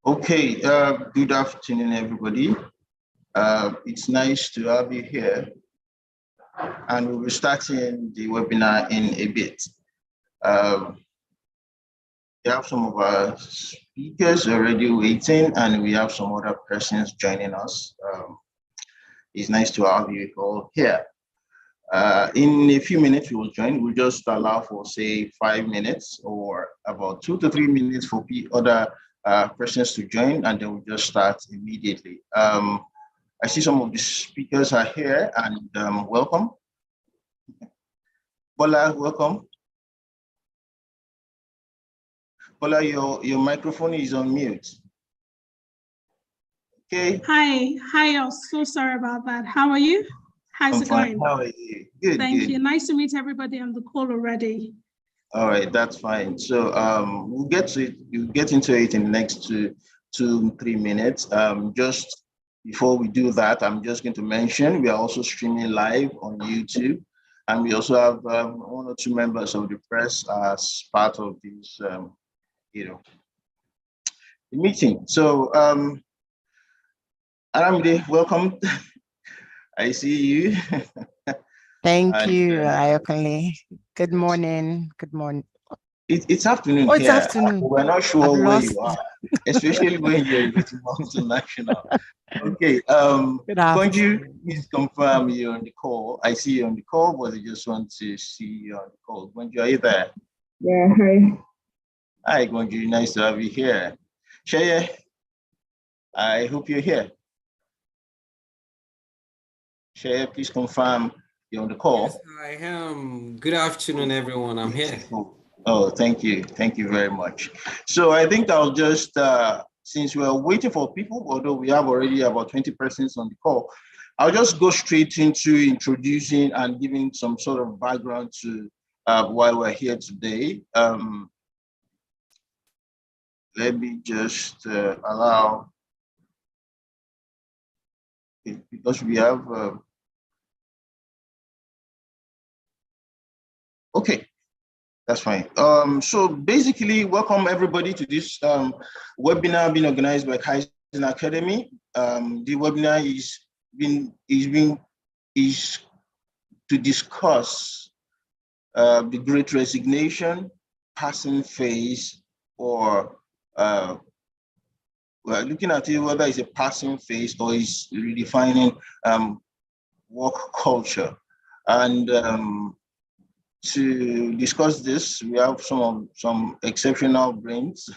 Okay, good afternoon, everybody. It's nice to have you here, and we'll be starting the webinar in a bit. We have some of our speakers already waiting, and we have some other persons joining us. It's nice to have you all here. In a few minutes, we will join. We'll just allow for, say, 5 minutes or about 2 to 3 minutes for other persons to join, and then we'll just start immediately. I see some of the speakers are here, and welcome. Bola, welcome. Bola, your microphone is on mute. Okay. Hi, I'm so sorry about that. How are you? How's it going? How are you? Good. Thank you. Nice to meet everybody on the call already. All right, that's fine. So we'll get to it. You'll get into it in the next 2-3 minutes. Just before we do that, I'm just going to mention we are also streaming live on YouTube, and we also have 1 or 2 members of the press as part of this, the meeting. So, Aramide, welcome. I see you. Thank you, Ayokunle. Good morning. Good morning. It's afternoon. Oh, it's here. afternoon. We're not sure where you are, especially when you're with multinational. Okay. Bonju, please confirm you're on the call. I see you on the call, but I just want to see you on the call. Bonju, are you there? Yeah, hi. Hi, Bonju. Nice to have you here. Sheye, I hope you're here. Sheye, please confirm you're on the call. Yes, I am. Good afternoon, everyone. I'm here. Oh, thank you. Thank you very much. So I think I'll just, since we're waiting for people, although we have already about 20 persons on the call, I'll just go straight into introducing and giving some sort of background to why we're here today. Let me just allow, because we have, okay. That's fine. So basically, welcome everybody to this webinar being organized by Kaizen Academy. The webinar is to discuss the Great Resignation, passing phase, or we're looking at it whether it's a passing phase or is redefining work culture. And to discuss this, we have some exceptional brains,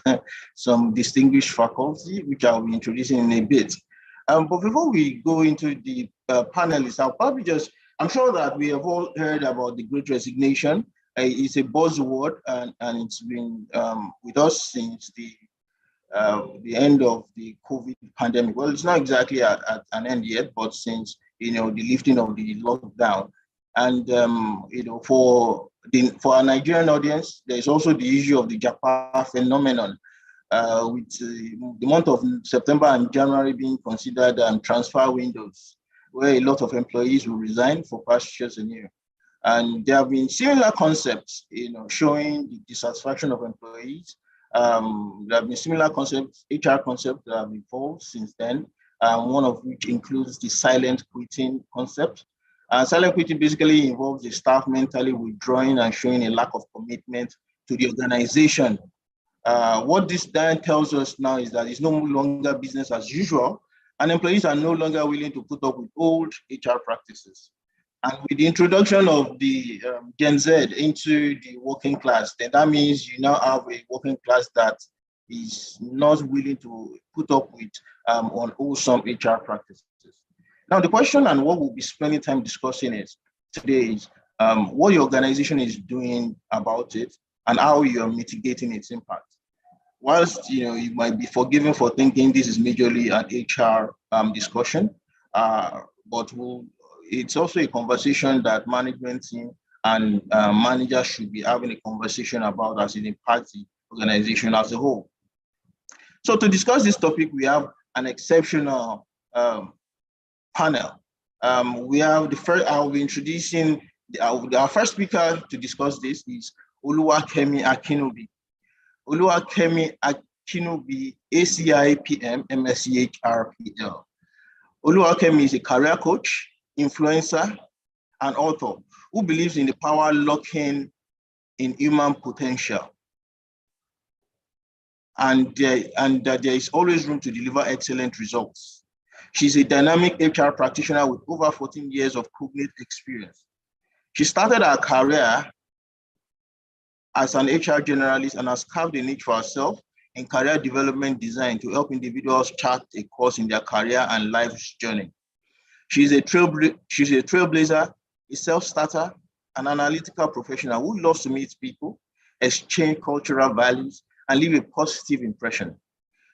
some distinguished faculty, which I'll be introducing in a bit. But before we go into the panelists, I'm sure that we have all heard about the Great Resignation. It's a buzzword, and it's been with us since the end of the COVID pandemic. Well, it's not exactly at an end yet, but since the lifting of the lockdown. And for our Nigerian audience, there's also the issue of the Japa phenomenon, with the month of September and January being considered transfer windows, where a lot of employees will resign for pastures anew. And there have been similar concepts, showing the dissatisfaction of employees. There have been similar concepts, HR concepts that have evolved since then, one of which includes the silent quitting concept. Silent quitting basically involves the staff mentally withdrawing and showing a lack of commitment to the organization. What this then tells us now is that it's no longer business as usual, and employees are no longer willing to put up with old HR practices. And with the introduction of the Gen Z into the working class, then that means you now have a working class that is not willing to put up with unwholesome HR practices. Now, the question and what we'll be spending time discussing today is what your organization is doing about it and how you're mitigating its impact. Whilst you might be forgiven for thinking this is majorly an HR discussion, but it's also a conversation that management team and managers should be having a conversation about as it impacts the organization as a whole. So to discuss this topic, we have an exceptional panel. We have I'll be introducing our first speaker to discuss this is Oluwakemi Akinobi. Oluwakemi Chinubi, ACIPM, MSCHRPL. Oluwakemi is a career coach, influencer, and author who believes in the power locking in human potential. And that there is always room to deliver excellent results. She's a dynamic HR practitioner with over 14 years of cognate experience. She started her career as an HR generalist and has carved a niche for herself in career development design to help individuals chart a course in their career and life's journey. She's a trailblazer, a self-starter, an analytical professional who loves to meet people, exchange cultural values, and leave a positive impression.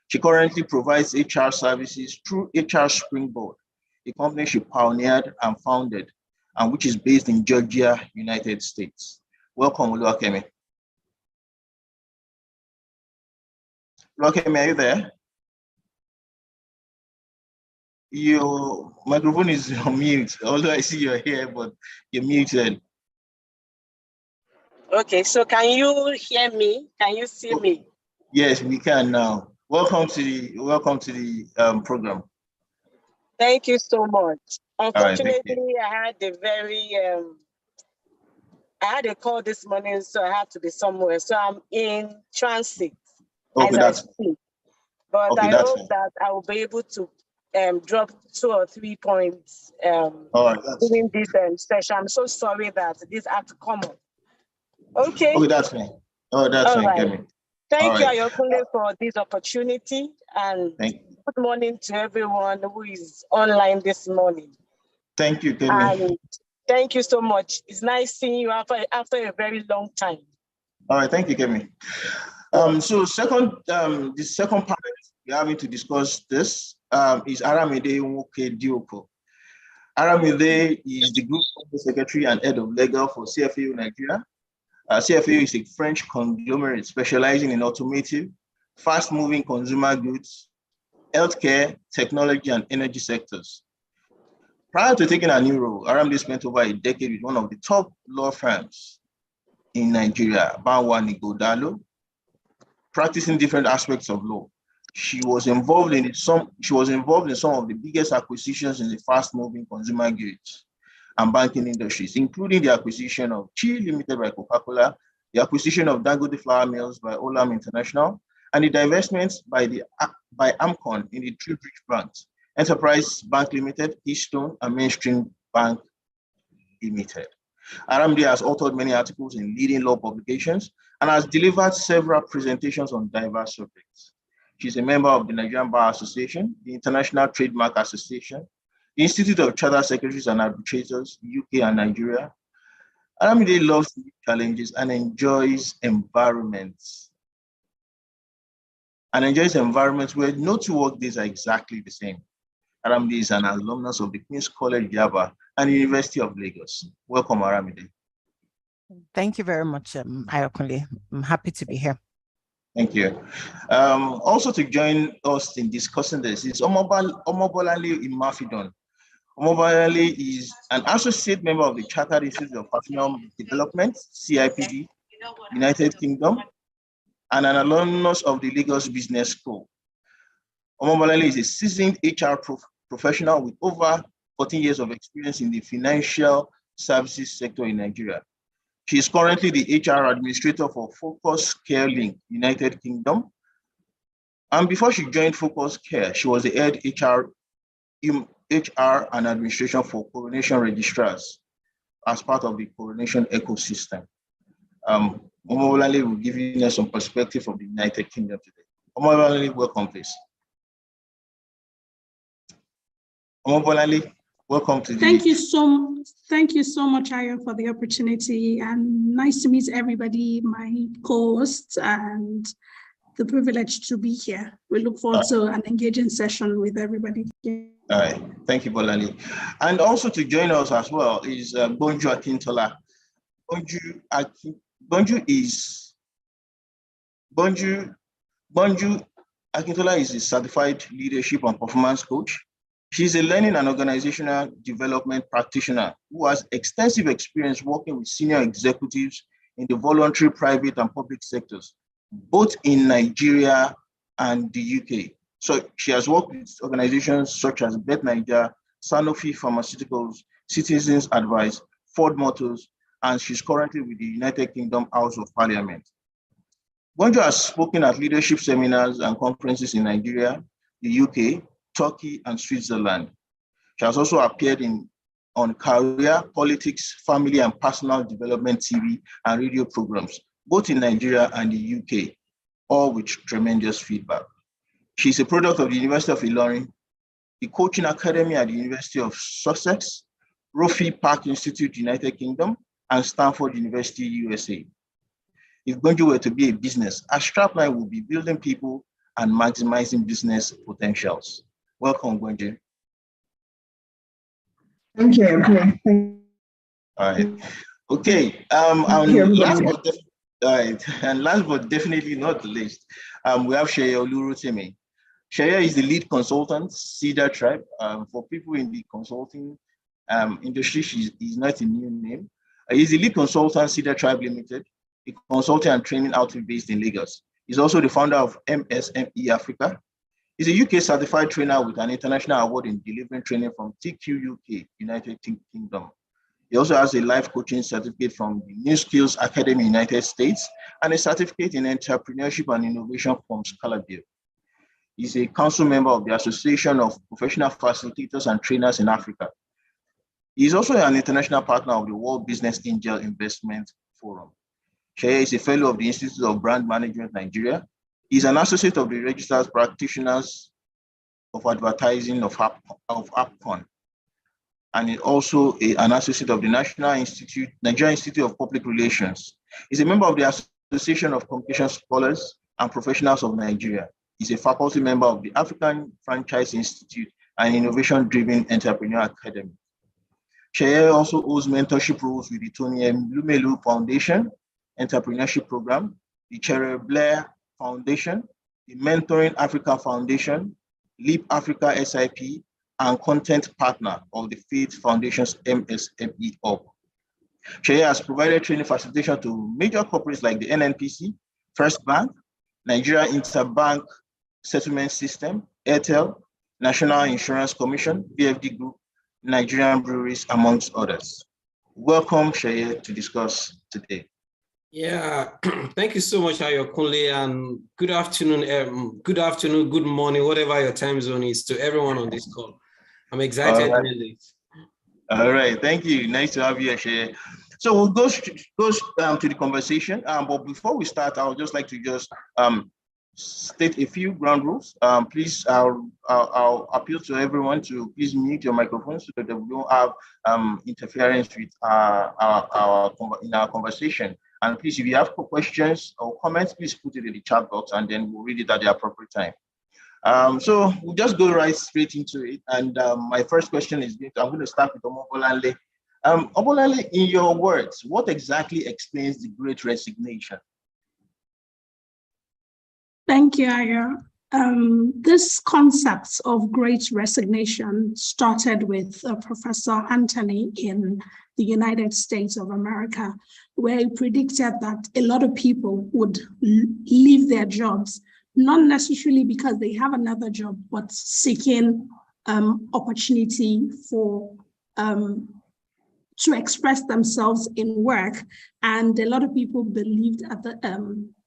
She currently provides HR services through HR Springboard, a company she pioneered and founded, and which is based in Georgia, United States. Welcome, Oluwakemi. Oluwakemi, are you there? Your microphone is on mute, although I see you're here, but you're muted. Okay, so can you hear me? Can you see me? Yes, we can now. Welcome to the program. Thank you so much. Unfortunately, Right, I had a call this morning, so I had to be somewhere. So I'm in transit as I speak. But I hope that I will be able to drop 2 or 3 points during this session. I'm so sorry that this had to come up. Okay. Okay, that's fine. Oh, that's fine, right. Kemi. Thank you, Ayokunle, for this opportunity, and good morning to everyone who is online this morning. Thank you, Kemi. And thank you so much. It's nice seeing you after a very long time. All right, thank you, Kemi. So the second part we're having to discuss this is Aramide Nwoke Dioko. Aramide is the Group Secretary and Head of Legal for CFAO Nigeria. CFAO is a French conglomerate specializing in automotive, fast-moving consumer goods, healthcare, technology, and energy sectors. Prior to taking a new role, Aramide spent over a decade with one of the top law firms in Nigeria, Banwa Nigodalo, practicing different aspects of law. She was involved in some of the biggest acquisitions in the fast-moving consumer goods and banking industries, including the acquisition of Chi Limited by Coca-Cola, the acquisition of Dangote Flour Mills by Olam International, and the divestments by Amcon in the Tribridge Banks, Enterprise Bank Limited, Keystone, and Mainstream Bank Limited. Aramide has authored many articles in leading law publications and has delivered several presentations on diverse subjects. She's a member of the Nigerian Bar Association, the International Trademark Association, the Institute of Chartered Secretaries and Arbitrators, UK and Nigeria. Aramide loves challenges and enjoys environments. Where no 2 work days are exactly the same. Aramide is an alumnus of the Queen's College Yaba and University of Lagos. Welcome, Aramide. Thank you very much, Ayokunle. I'm happy to be here. Thank you. Also to join us in discussing this is Omobolale Imafidon. Omobolale is an associate member of the Chartered Institute of Personal Development, CIPD, United Kingdom, and an alumnus of the Lagos Business School. Omobolale is a seasoned HR professional with over 14 years of experience in the financial services sector in Nigeria. She is currently the HR administrator for Focus Care Link, United Kingdom. And before she joined Focus Care, she was the head HR and administration for Coronation Registrars as part of the Coronation ecosystem. Omobolale will give you some perspective from the United Kingdom today. Omobolale, welcome, please. Omobolale, welcome to the... Thank you so much, Ayo, for the opportunity, and nice to meet everybody, my co-hosts, and the privilege to be here. We look forward to an engaging session with everybody. All right, thank you, Bolale. And also to join us as well is Bonju Akintola. Bonju Akintola is a certified leadership and performance coach. She's a learning and organizational development practitioner who has extensive experience working with senior executives in the voluntary, private, and public sectors, both in Nigeria and the UK. So she has worked with organizations such as Bet Niger, Sanofi Pharmaceuticals, Citizens Advice, Ford Motors, and she's currently with the United Kingdom House of Parliament. Bonjo has spoken at leadership seminars and conferences in Nigeria, the UK, Turkey, and Switzerland. She has also appeared on career, politics, family, and personal development TV and radio programs, both in Nigeria and the UK, all with tremendous feedback. She's a product of the University of Ilorin, the Coaching Academy at the University of Sussex, Rofi Park Institute, United Kingdom, and Stanford University, USA. If Bonjo were to be a business, our strapline will be building people and maximizing business potentials. Welcome, Bonjo. Thank you. All right. Okay. Last but definitely not least, we have Sheye Olurotimi. Sheye is the lead consultant, Cedar Tribe. For people in the consulting industry, he's not a new name. He's the lead consultant, Cedar Tribe Limited, a consulting and training outfit based in Lagos. He's also the founder of MSME Africa. He's a UK certified trainer with an international award in delivering training from TQ UK, United Kingdom. He also has a life coaching certificate from the New Skills Academy, United States, and a certificate in entrepreneurship and innovation from Scalabio. He's a council member of the Association of Professional Facilitators and Trainers in Africa. He's also an international partner of the World Business Angel Investment Forum. Sheye is a fellow of the Institute of Brand Management, Nigeria. He's an associate of the Registered Practitioners of Advertising of APCON, and he's also an associate of the Nigerian Institute of Public Relations. He's a member of the Association of Communication Scholars and Professionals of Nigeria. He's a faculty member of the African Franchise Institute and Innovation-Driven Entrepreneur Academy. Sheye also holds mentorship roles with the Tony M. Lumelu Foundation Entrepreneurship Program, the Cherry Blair Foundation, the Mentoring Africa Foundation, Leap Africa SIP, and content partner of the Faith Foundation's MSME Hub. Sheye has provided training facilitation to major corporates like the NNPC, First Bank, Nigeria Interbank Settlement System, Airtel, National Insurance Commission, BFD Group, Nigerian breweries, amongst others. Welcome, Sheye, to discuss today. Yeah, thank you so much, Ayokunle, and good afternoon, good morning, whatever your time zone is, to everyone on this call. I'm excited doing this. All right, thank you. Nice to have you, Sheye. So we'll go to the conversation. But before we start, I would just like to just state a few ground rules. Please, I'll appeal to everyone to please mute your microphones so that we don't have interference with our conversation. And please, if you have questions or comments, please put it in the chat box and then we'll read it at the appropriate time. So we'll just go right straight into it. And my first question is, I'm going to start with Omobolanle. Omobolanle, in your words, what exactly explains the Great Resignation? Thank you, Aya. This concept of Great Resignation started with Professor Anthony in the United States of America, where he predicted that a lot of people would leave their jobs, not necessarily because they have another job, but seeking opportunity for to express themselves in work. And a lot of people believed at the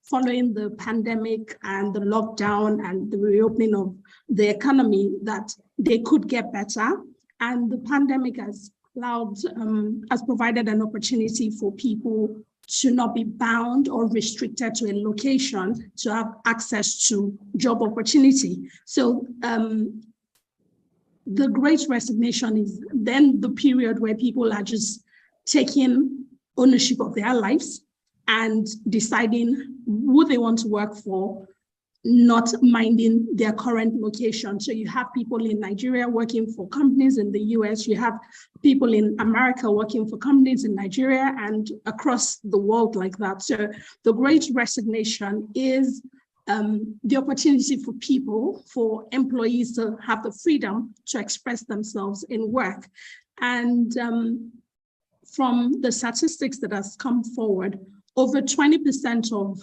following the pandemic and the lockdown and the reopening of the economy that they could get better. And the pandemic has provided an opportunity for people to not be bound or restricted to a location, to have access to job opportunity. So the Great Resignation is then the period where people are just taking ownership of their lives and deciding who they want to work for, not minding their current location. So you have people in Nigeria working for companies in the US, you have people in America working for companies in Nigeria and across the world like that. So the Great Resignation is the opportunity for people, for employees to have the freedom to express themselves in work. And from the statistics that has come forward, over 20% of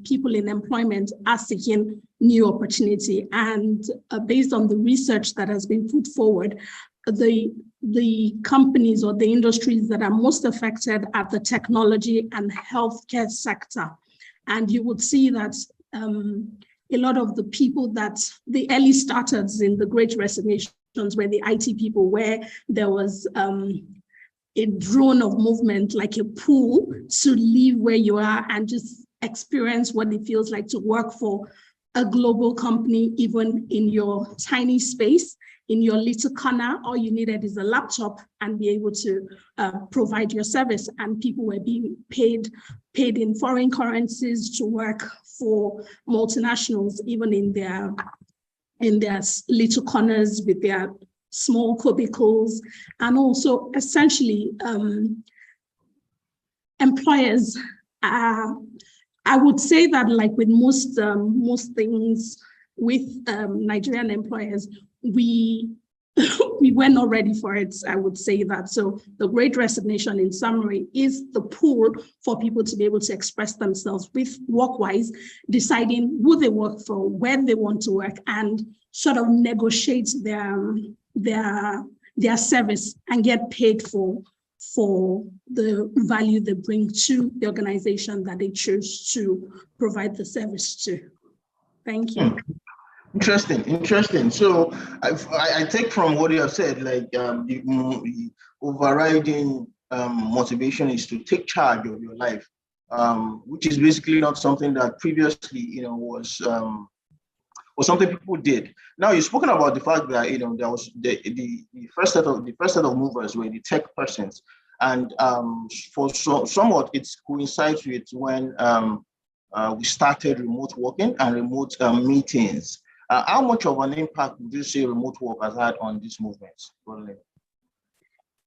people in employment are seeking new opportunity. And based on the research that has been put forward, the companies or the industries that are most affected are the technology and healthcare sector. And you would see that a lot of the people that the early starters in the Great Resignations were the IT people, where there was a drone of movement, like a pool, to leave where you are and just experience what it feels like to work for a global company, even in your tiny space, in your little corner. All you needed is a laptop and be able to provide your service. And people were being paid in foreign currencies to work for multinationals, even in their little corners with their small cubicles. And also essentially employers, I would say that like with most things with Nigerian employers, we were not ready for it, I would say that. So the Great Resignation, in summary, is the pool for people to be able to express themselves with work-wise, deciding who they work for, where they want to work, and sort of negotiate their service and get paid for the value they bring to the organization that they choose to provide the service to. Thank you. Interesting. So I take from what you have said, like the overriding motivation is to take charge of your life, which is basically not something that previously, was something people did. Now you've spoken about the fact that there was the first set of movers were the tech persons, and for somewhat it coincides with when we started remote working and remote meetings. How much of an impact would you say remote work has had on this movement?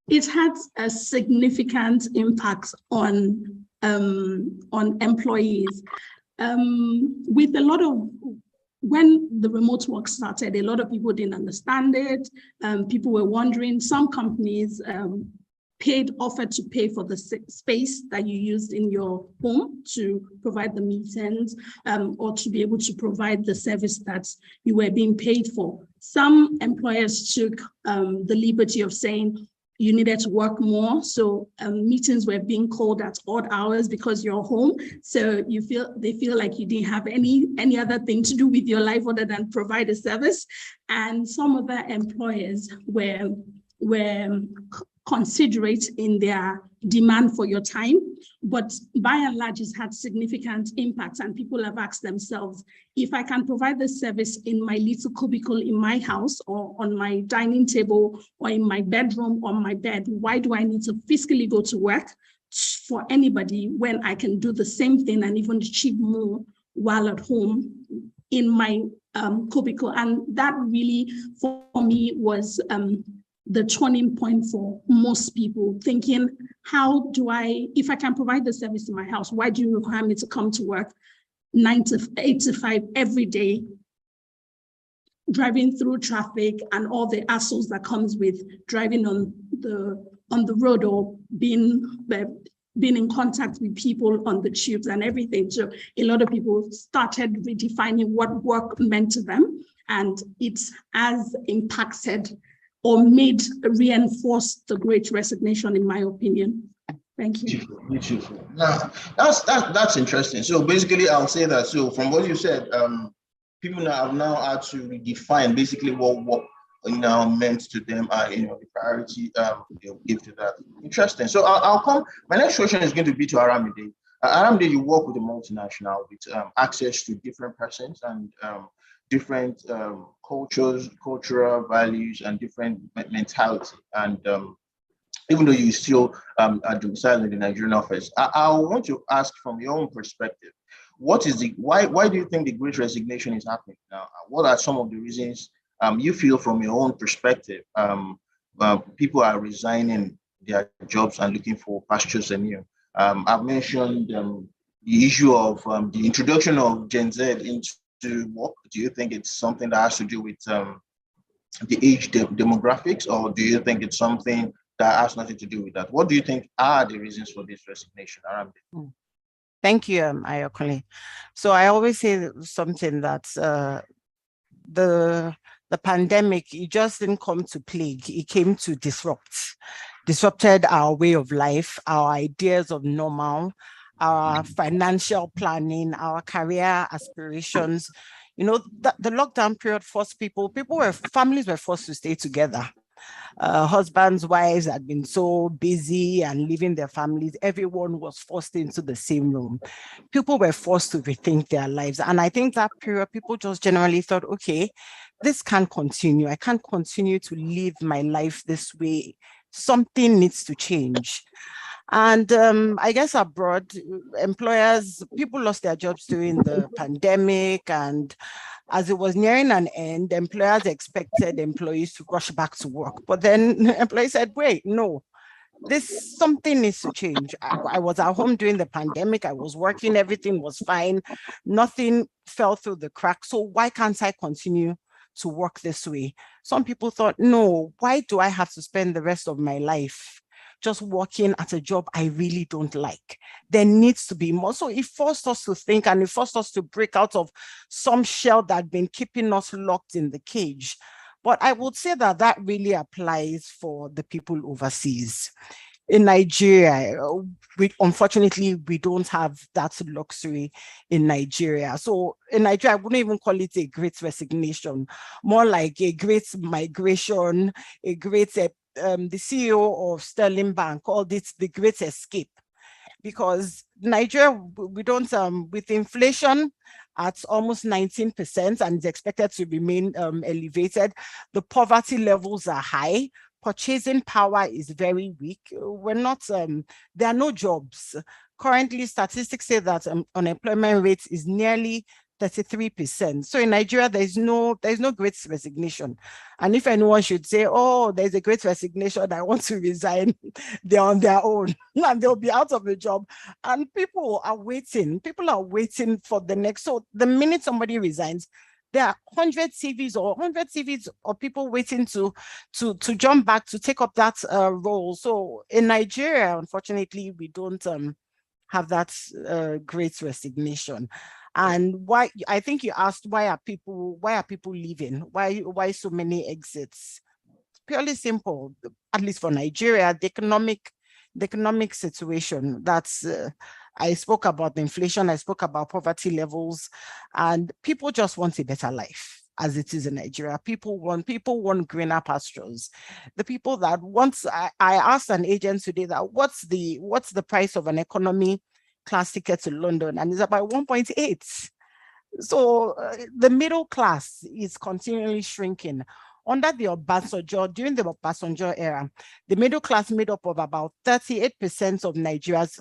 It had a significant impact on employees. With a lot of, when the remote work started, a lot of people didn't understand it. People were wondering. Some companies offered to pay for the space that you used in your home to provide the meetings, or to be able to provide the service that you were being paid for. Some employers took the liberty of saying you needed to work more. So meetings were being called at odd hours because you're home. So they feel like you didn't have any other thing to do with your life other than provide a service. And some other employers were considerate in their demand for your time, but by and large, it's had significant impacts. And people have asked themselves, if I can provide the service in my little cubicle in my house, or on my dining table, or in my bedroom, on my bed, why do I need to physically go to work for anybody when I can do the same thing and even achieve more while at home in my cubicle? And that really, for me, was the turning point for most people, thinking, if I can provide the service in my house, why do you require me to come to work 8 to 5 every day, driving through traffic and all the hassles that comes with driving on the road, or being in contact with people on the tubes and everything? So a lot of people started redefining what work meant to them, and it has impacted or reinforced the Great Resignation, in my opinion. Thank you. Beautiful. Now, that's interesting. So basically, I'll say that. So from what you said, people have now had to redefine basically what now meant to them, the priority they'll give to that. Interesting. So I'll come. My next question is going to be to Aramide. Aramide, you work with a multinational with access to different persons and different cultural values and different mentality. And even though you still are domiciled in the Nigerian office, I want to ask from your own perspective, why do you think the Great Resignation is happening now? What are some of the reasons you feel from your own perspective people are resigning their jobs and looking for pastures anew? I've mentioned the issue of the introduction of Gen Z into work. Do you think it's something that has to do with the age demographics, or do you think it's something that has nothing to do with that? What do you think are the reasons for this resignation? Thank you, Ayokole. So I always say something that the pandemic, it just didn't come to plague, it came to disrupted our way of life, our ideas of normal, our financial planning, our career aspirations. You know, the lockdown period forced families were forced to stay together. Husbands, wives had been so busy and leaving their families. Everyone was forced into the same room. People were forced to rethink their lives. And I think that period, people just generally thought, okay, this can't continue. I can't continue to live my life this way. Something needs to change. And I guess abroad, people lost their jobs during the pandemic, and as it was nearing an end, employers expected employees to rush back to work. But then employees said, wait, no, something needs to change. I was at home during the pandemic. I was working, everything was fine. Nothing fell through the cracks. So why can't I continue to work this way? Some people thought, no, why do I have to spend the rest of my life just working at a job I really don't like? There needs to be more. So it forced us to think, and it forced us to break out of some shell that had been keeping us locked in the cage. But I would say that really applies for the people overseas. In Nigeria, unfortunately, we don't have that luxury in Nigeria. So in Nigeria, I wouldn't even call it a great resignation, more like a great migration, a great, the CEO of Sterling Bank called it the great escape. Because Nigeria, we don't, with inflation at almost 19% and it's expected to remain elevated, the poverty levels are high, purchasing power is very weak. We're not, there are no jobs. Currently, statistics say that unemployment rate is nearly 33%. So in Nigeria, there's no great resignation. And if anyone should say, oh, there's a great resignation, I want to resign, they're on their own and they'll be out of the job. And people are waiting for the next. So the minute somebody resigns, there are 100 CVs or people waiting to jump back to take up that role. So in Nigeria, unfortunately, we don't have that great resignation. And why, I think you asked, why are people leaving? Why so many exits? It's purely simple, at least for Nigeria, the economic situation. That's I spoke about the inflation, I spoke about poverty levels, and people just want a better life as it is in Nigeria. People want greener pastures. The people that once I asked an agent today that what's the price of an economy class ticket to London, and it's about 1.8. So the middle class is continually shrinking. Under the Obasanjo, during the Obasanjo era, the middle class made up of about 38% of Nigeria's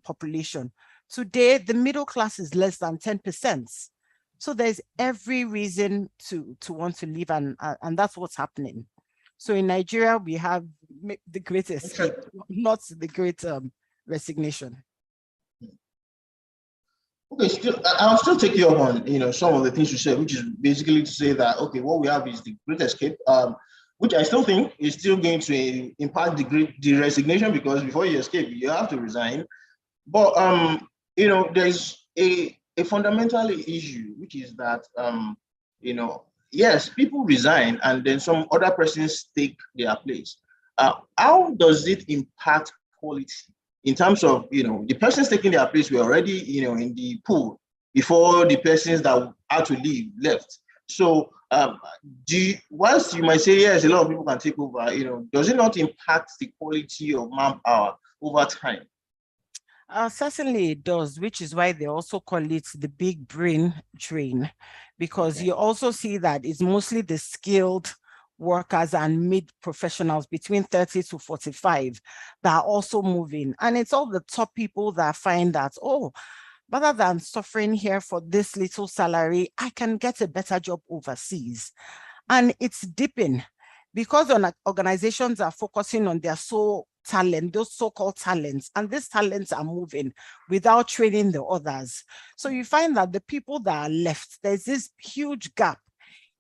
population. Today, the middle class is less than 10%. So there's every reason to want to leave, and that's what's happening. So in Nigeria, we have the great escape, not the great resignation. Okay, I'll still take you up on some of the things you said, which is basically to say that okay, what we have is the great escape, which I still think is still going to impact the resignation, because before you escape, you have to resign. But there's a fundamental issue, which is that yes, people resign and then some other persons take their place. How does it impact quality? In terms of, the persons taking their place were already, in the pool before the persons that had to leave left. So whilst you might say, yes, a lot of people can take over, does it not impact the quality of manpower over time? Certainly it does, which is why they also call it the big brain drain, because you also see that it's mostly the skilled workers and mid-professionals between 30 to 45 that are also moving. And it's all the top people that find that, oh, rather than suffering here for this little salary, I can get a better job overseas. And it's dipping because organizations are focusing on their talent, those so-called talents, and these talents are moving without training the others. So you find that the people that are left, there's this huge gap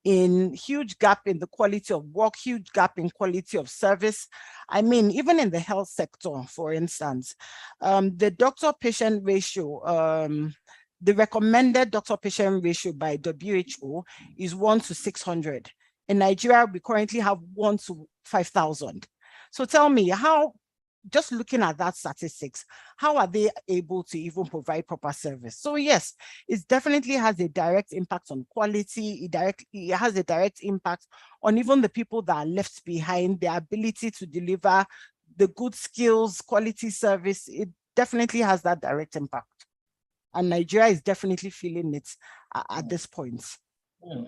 in huge gap in the quality of work, huge gap in quality of service. I mean, even in the health sector, for instance, the doctor-patient ratio, the recommended doctor-patient ratio by WHO is 1 to 600. In Nigeria, we currently have 1 to 5,000. So tell me, how, just looking at that statistics, how are they able to even provide proper service? So yes, it definitely has a direct impact on quality. It has a direct impact on even the people that are left behind, their ability to deliver the good skills, quality service. It definitely has that direct impact. And Nigeria is definitely feeling it at this point.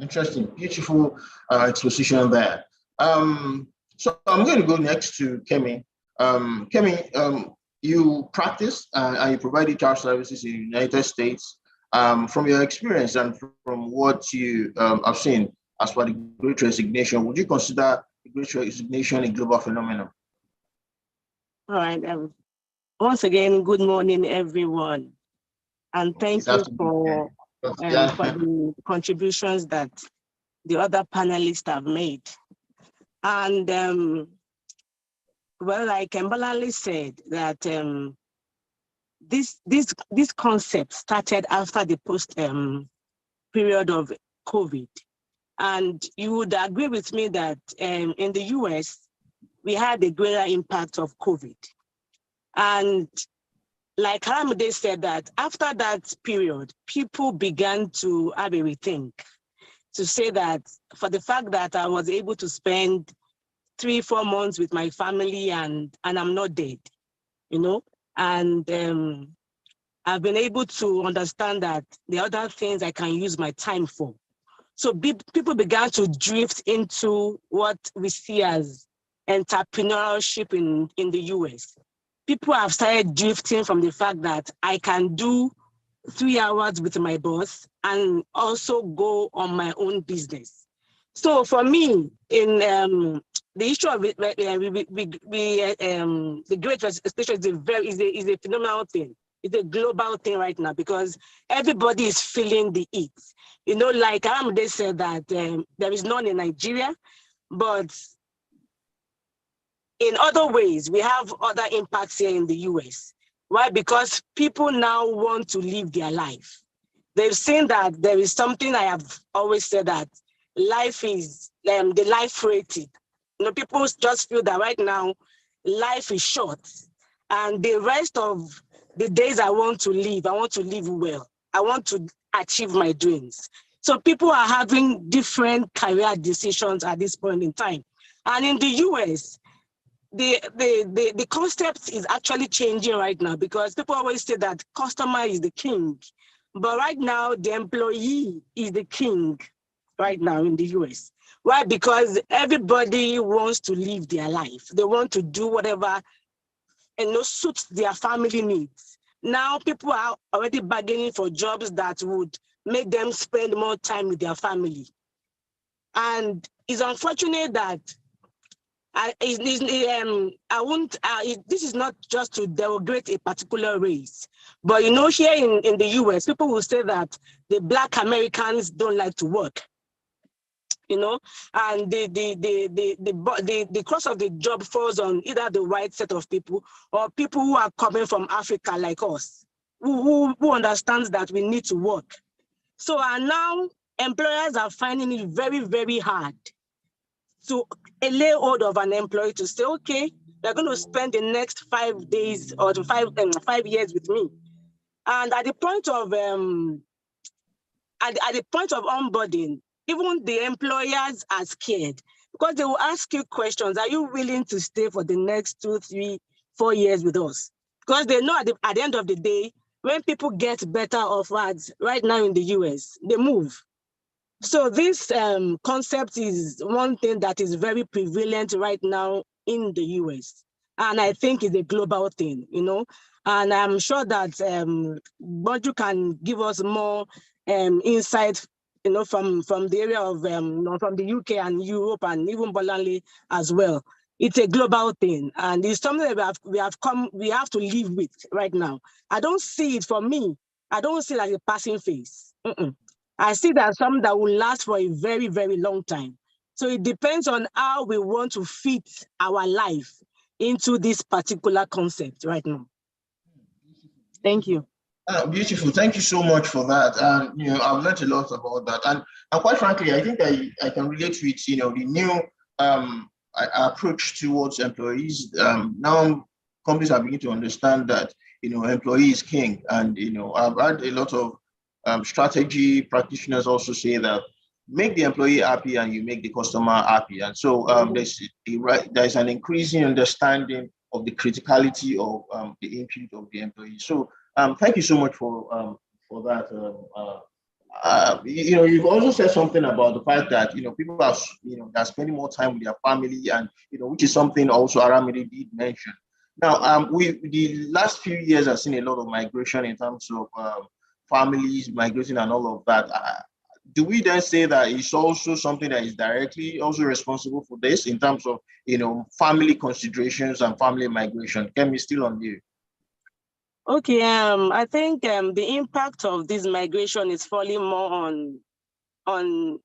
Interesting, beautiful exposition there. So I'm going to go next to Kemi. Kemi, you practice and you provide HR services in the United States. From your experience and from what you have seen as per the Great Resignation, would you consider the Great Resignation a global phenomenon? All right. Once again, good morning, everyone. And thank you for the contributions that the other panelists have made. And well, like Mbalali said, that this concept started after the post period of COVID. And you would agree with me that in the US, we had a greater impact of COVID. And like Haramide said, that after that period, people began to have a rethink, to say that for the fact that I was able to spend 3-4 months with my family and I'm not dead, you know, and I've been able to understand that there are other things I can use my time for. So people began to drift into what we see as entrepreneurship in the US. People have started drifting from the fact that I can do 3 hours with my boss and also go on my own business. So for me, in the issue of the Great Resignation is a phenomenal thing. It's a global thing right now because everybody is feeling the heat. You know, like Amade said that there is none in Nigeria, but in other ways, we have other impacts here in the US. Why? Because people now want to live their life. They've seen that there is something I have always said, that life is the life rated. You know, people just feel that right now, life is short. And the rest of the days I want to live well. I want to achieve my dreams. So people are having different career decisions at this point in time. And in the US, the concept is actually changing right now because people always say that customer is the king. But right now, the employee is the king right now in the US. Why? Because everybody wants to live their life. They want to do whatever suits their family needs. Now people are already bargaining for jobs that would make them spend more time with their family. And it's unfortunate that this is not just to derogate a particular race, but you know, here in the US, people will say that the Black Americans don't like to work, you know, and the cross of the job falls on either the white set of people or people who are coming from Africa like us, who understands that we need to work. So and now employers are finding it very, very hard to lay hold of an employee to say, okay, they're going to spend the next 5 days or 5 years with me. And at the point of onboarding, even the employers are scared because they will ask you questions. Are you willing to stay for the next 2, 3, 4 years with us? Because they know at the end of the day, when people get better offers right now in the US, they move. So this concept is one thing that is very prevalent right now in the US. And I think it's a global thing, you know. And I'm sure that Bonju can give us more insight, you know, from the area of, from the UK and Europe and even Bolanle as well. It's a global thing. And it's something that we have to live with right now. I don't see it, for me, I don't see it like a passing phase. I see that some that will last for a very, very long time. So it depends on how we want to fit our life into this particular concept right now. Thank you. Beautiful. Thank you so much for that. And I've learned a lot about that. And quite frankly, I think I can relate with the new approach towards employees. Now companies are beginning to understand that employee is king. And I've had a lot of strategy practitioners also say that make the employee happy and you make the customer happy. And so there's an increasing understanding of the criticality of the input of the employee. So thank you so much for that. You've also said something about the fact that people are they're spending more time with their family, and which is something also Aramide did mention. Now, the last few years have seen a lot of migration in terms of families migrating and all of that. Do we then say that it's also something that is directly also responsible for this in terms of family considerations and family migration? Kemi, still on you. Okay, I think the impact of this migration is falling more on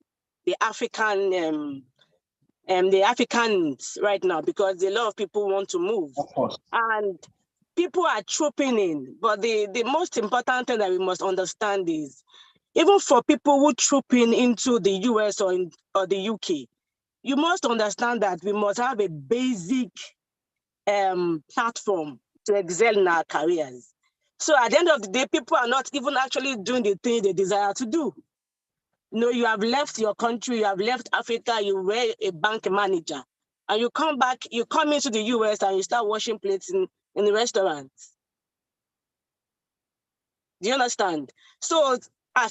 the Africans right now, because a lot of people want to move. Of course. And people are trooping in. But the most important thing that we must understand is, even for people who troop into the US or the UK, you must understand that we must have a basic platform to excel in our careers. So at the end of the day, people are not even actually doing the thing they desire to do. You have left your country, you have left Africa, you were a bank manager, and you come back, you come into the US and you start washing plates in the restaurants. Do you understand? So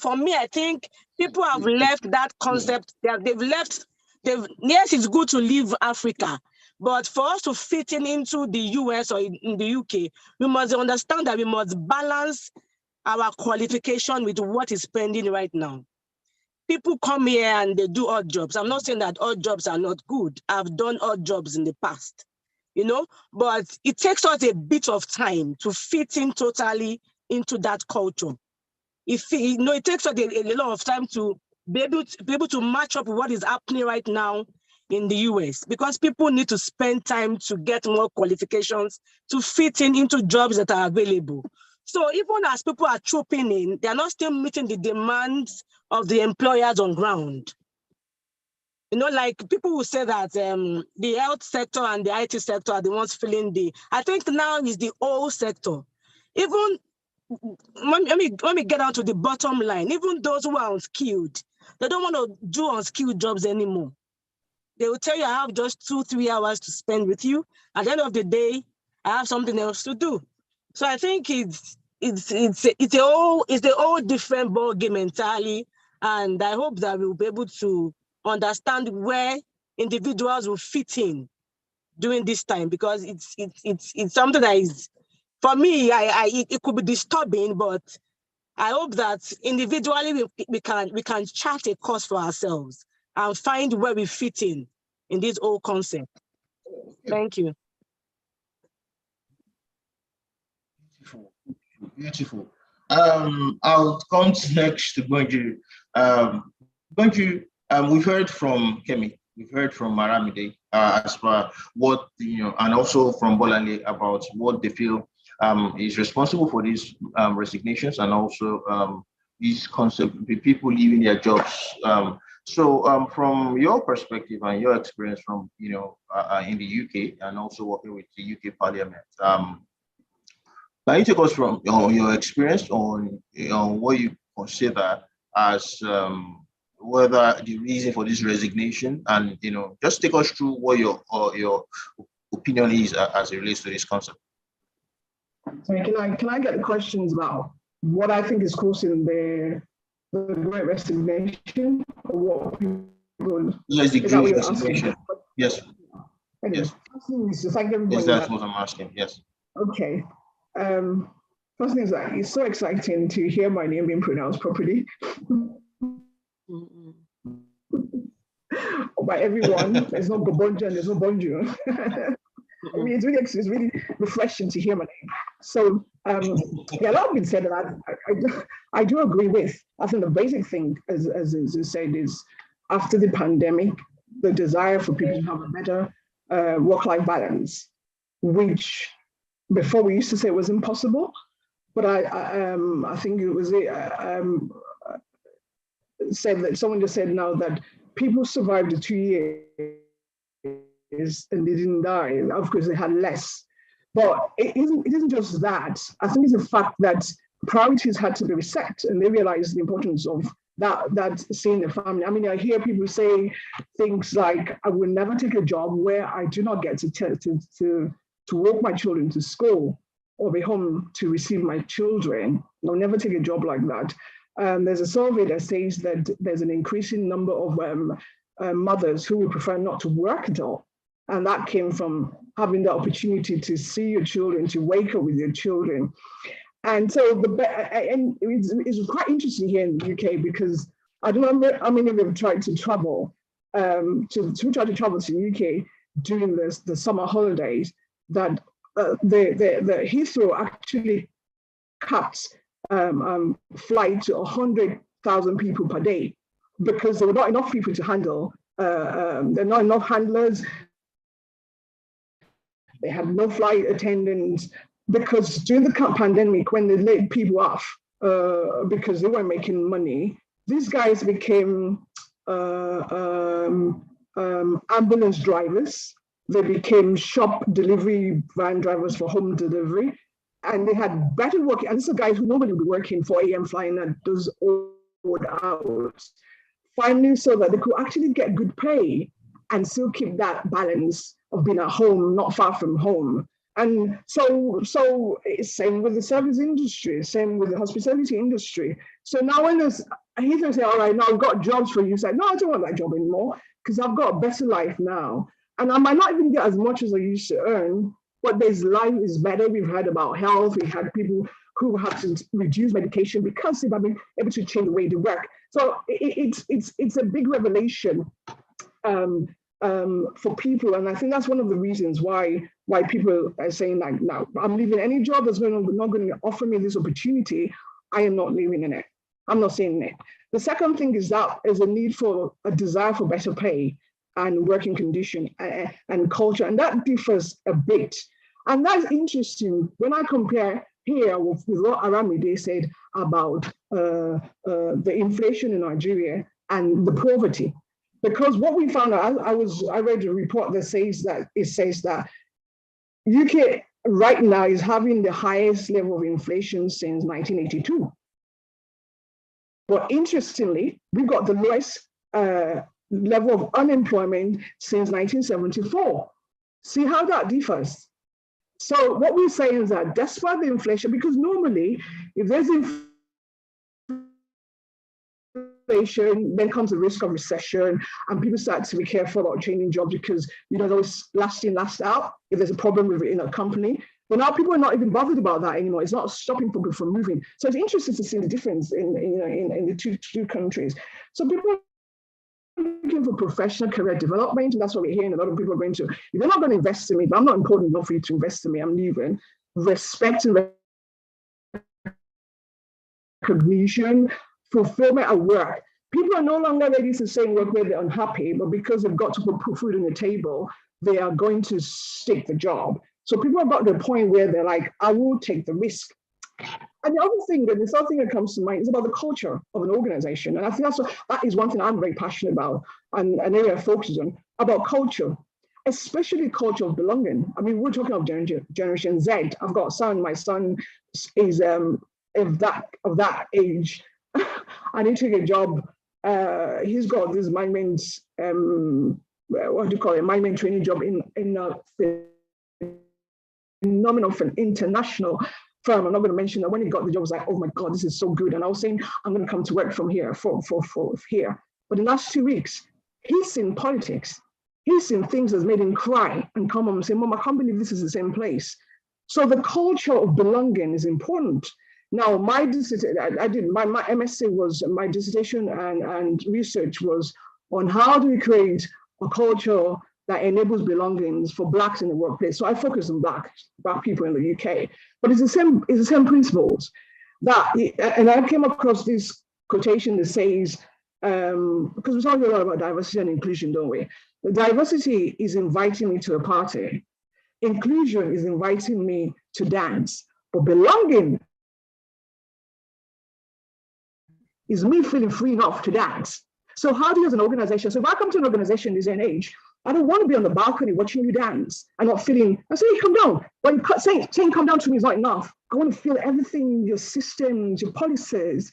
for me, I think people have left that concept. Yes, it's good to leave Africa, but for us to fit into the US or in the UK, we must understand that we must balance our qualification with what is pending right now. People come here and they do odd jobs. I'm not saying that odd jobs are not good. I've done odd jobs in the past, but it takes us a bit of time to fit in totally into that culture. It takes us a lot of time to be able to match up with what is happening right now in the US, because people need to spend time to get more qualifications to fit into jobs that are available. So even as people are trooping in, they're not still meeting the demands of the employers on ground. Like people will say that the health sector and the IT sector are the ones filling I think now is the whole sector. Even let me get down to the bottom line. Even those who are unskilled, they don't want to do unskilled jobs anymore. They will tell you, I have just 2-3 hours to spend with you. At the end of the day, I have something else to do. So I think it's a whole different ball game entirely, and I hope that we'll be able to understand where individuals will fit in during this time, because it's something that is, for me, it could be disturbing, but I hope that individually we can chart a course for ourselves and find where we fit in this whole concept. Thank you. Beautiful. I'll come next to Gonju. We've heard from Kemi, we've heard from Aramide as far what and also from Bolale about what they feel is responsible for these resignations, and also these concepts, people leaving their jobs. So from your perspective and your experience from in the UK and also working with the UK Parliament, can you take us from your experience on what you consider as whether the reason for this resignation, and just take us through what your opinion is as it relates to this concept? Sorry, can I get the questions about what I think is causing the great resignation, or what people? Yes, the great resignation. Yes. Anyway, Yes. Yes, that's what I'm asking. Yes. Okay. First thing is that it's so exciting to hear my name being pronounced properly by everyone. There's no Gobonja and there's no Bonjour. I mean, it's really refreshing to hear my name. So yeah, a lot has been said that I do agree with. I think the basic thing, as you said, is after the pandemic, the desire for people to have a better work-life balance, which before we used to say it was impossible, but I think it was said that someone just said now that people survived the 2 years and they didn't die. Of course, they had less. But it isn't just that. I think it's the fact that priorities had to be reset, and they realized the importance of that seeing the family. I mean, I hear people say things like, I will never take a job where I do not get to walk my children to school or be home to receive my children. I'll never take a job like that. There's a survey that says that there's an increasing number of mothers who would prefer not to work at all. And that came from having the opportunity to see your children, to wake up with your children. And so it's quite interesting here in the UK, because I don't know how many of you have tried to travel, to try to travel to the UK during the summer holidays, that the Heathrow actually capped flight to 100,000 people per day, because there were not enough people to handle. There are not enough handlers. They had no flight attendants, because during the pandemic, when they laid people off because they weren't making money, these guys became ambulance drivers. They became shop delivery van drivers for home delivery, and they had better working. And these are guys who normally would be working 4 a.m. flying at those odd hours, finally, so that they could actually get good pay and still keep that balance of being at home, not far from home. And so same with the service industry, same with the hospitality industry. So now when he's going to say, all right, now I've got jobs for you. Say, no, I don't want that job anymore, because I've got a better life now. And I might not even get as much as I used to earn, but this life is better. We've heard about health. We had people who have to reduce medication because they've been able to change the way they work. So it's a big revelation for people, and I think that's one of the reasons why people are saying, like, no, I'm leaving any job that's not going to offer me this opportunity. I am not leaving in it. I'm not saying it. The second thing is that there's a need for a desire for better pay and working condition and culture, and that differs a bit. And that's interesting when I compare here with what Aramide said about the inflation in Nigeria and the poverty. Because what we found out, I read a report that says that UK right now is having the highest level of inflation since 1982. But interestingly, we've got the lowest level of unemployment since 1974. See how that differs. So what we're saying is that despite the inflation, because normally if there's inflation, then comes the risk of recession, and people start to be careful about changing jobs because there's always last in, last out if there's a problem with it in a company. But now people are not even bothered about that anymore. It's not stopping people from moving. So it's interesting to see the difference in the two countries. So people are looking for professional career development, and that's what we're hearing. A lot of people are going to, if you're not going to invest in me, but I'm not important enough for you to invest in me, I'm leaving. Respect and recognition, fulfillment at work. People are no longer ready to say work where they're unhappy, but because they've got to put food on the table, they are going to stick the job. So people have got to the point where they're like, I will take the risk. And the other thing that comes to mind is about the culture of an organization. And I think that is one thing I'm very passionate about, and an area I focus on, about culture, especially culture of belonging. I mean, we're talking of Generation Z. I've got a son. My son is of that age. I need to get a job. He's got this management, management training job in a phenomenal international firm. I'm not going to mention that. When he got the job, I was like, oh my God, this is so good. And I was saying, I'm going to come to work from here, for here. But in the last 2 weeks, he's seen politics. He's seen things that's made him cry and come home and say, Mom, I can't believe this is the same place. So the culture of belonging is important. Now, my MSc was, my dissertation and research was on how do we create a culture that enables belongings for Blacks in the workplace. So I focus on Black people in the UK, but it's the same principles. And I came across this quotation that says, because we talk a lot about diversity and inclusion, don't we? The diversity is inviting me to a party. Inclusion is inviting me to dance. But belonging is me feeling free enough to dance. So how do you as an organization, so if I come to an organization this day and age, I don't want to be on the balcony watching you dance and not feeling, I say, come down. When saying come down to me is not enough. I want to feel everything, your systems, your policies,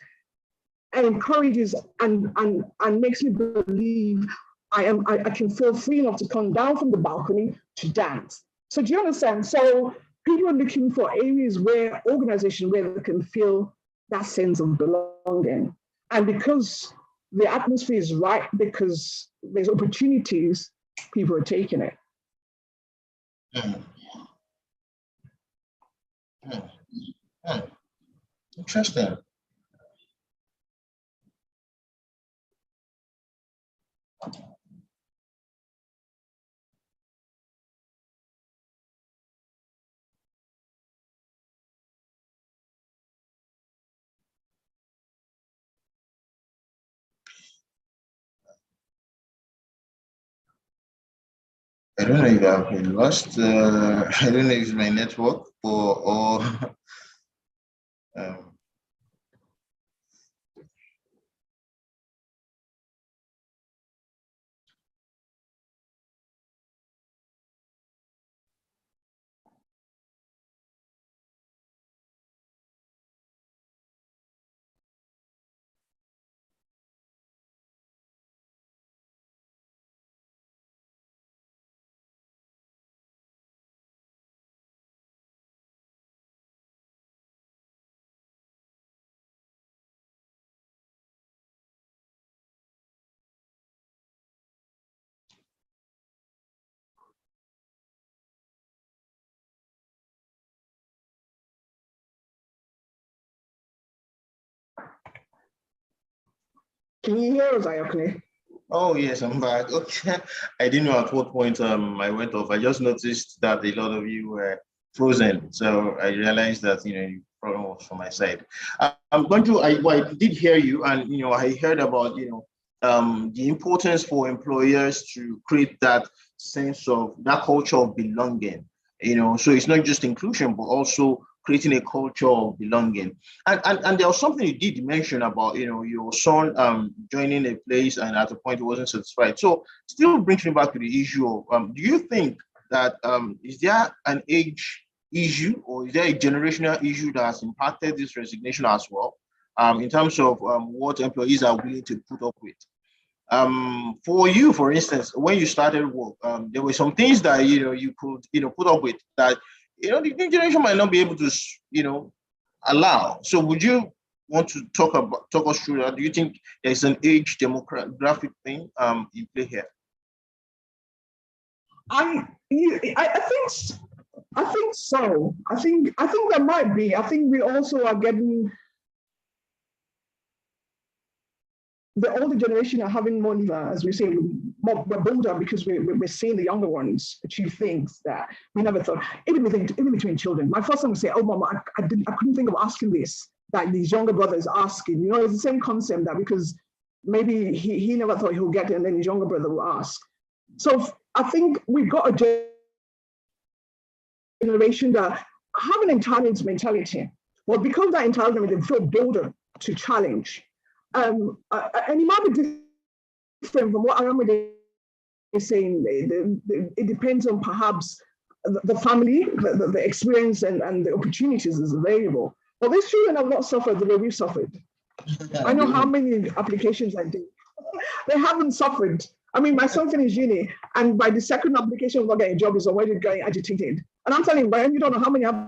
and encourages and makes me believe I can feel free enough to come down from the balcony to dance. So do you understand? So people are looking for areas where organizations where they can feel that sense of belonging. And because the atmosphere is right, because there's opportunities, people are taking it. Interesting. I don't know if I've been lost. I don't know if it's my network or Can you hear us, Ayokne? Oh yes, I'm back. Okay, I didn't know at what point I went off. I just noticed that a lot of you were frozen, so I realized that the problem was from my side. I'm going to. I did hear you, and I heard about the importance for employers to create that sense of that culture of belonging. So it's not just inclusion, but also creating a culture of belonging. And there was something you did mention about, your son joining a place and at a point he wasn't satisfied. So still brings me back to the issue of, do you think that is there an age issue or is there a generational issue that has impacted this resignation as well, in terms of what employees are willing to put up with? For you, for instance, when you started work, there were some things that you could put up with that the new generation might not be able to allow. So would you want to talk us through that? Do you think there's an age demographic thing in play here? I think so. I think there might be. I think we also are getting the older generation are having more, as we say, we're bolder because we're seeing the younger ones achieve things that we never thought. Even between children, my first son would say, "Oh, Mama, I couldn't think of asking this." That these younger brothers asking, it's the same concept that because maybe he never thought he would get it, and then his younger brother will ask. So I think we've got a generation that have an entitlement mentality. Well, because that entitlement, they feel bolder to challenge. And it might be different from what Aramide is saying. It depends on perhaps the family, the experience and the opportunities is available. But these children have not suffered the way we've suffered. I know how many applications I did. They haven't suffered. I mean, my son finished uni, and by the second application of not getting a job, he's already getting agitated. And I'm telling you, Brian, you don't know how many I've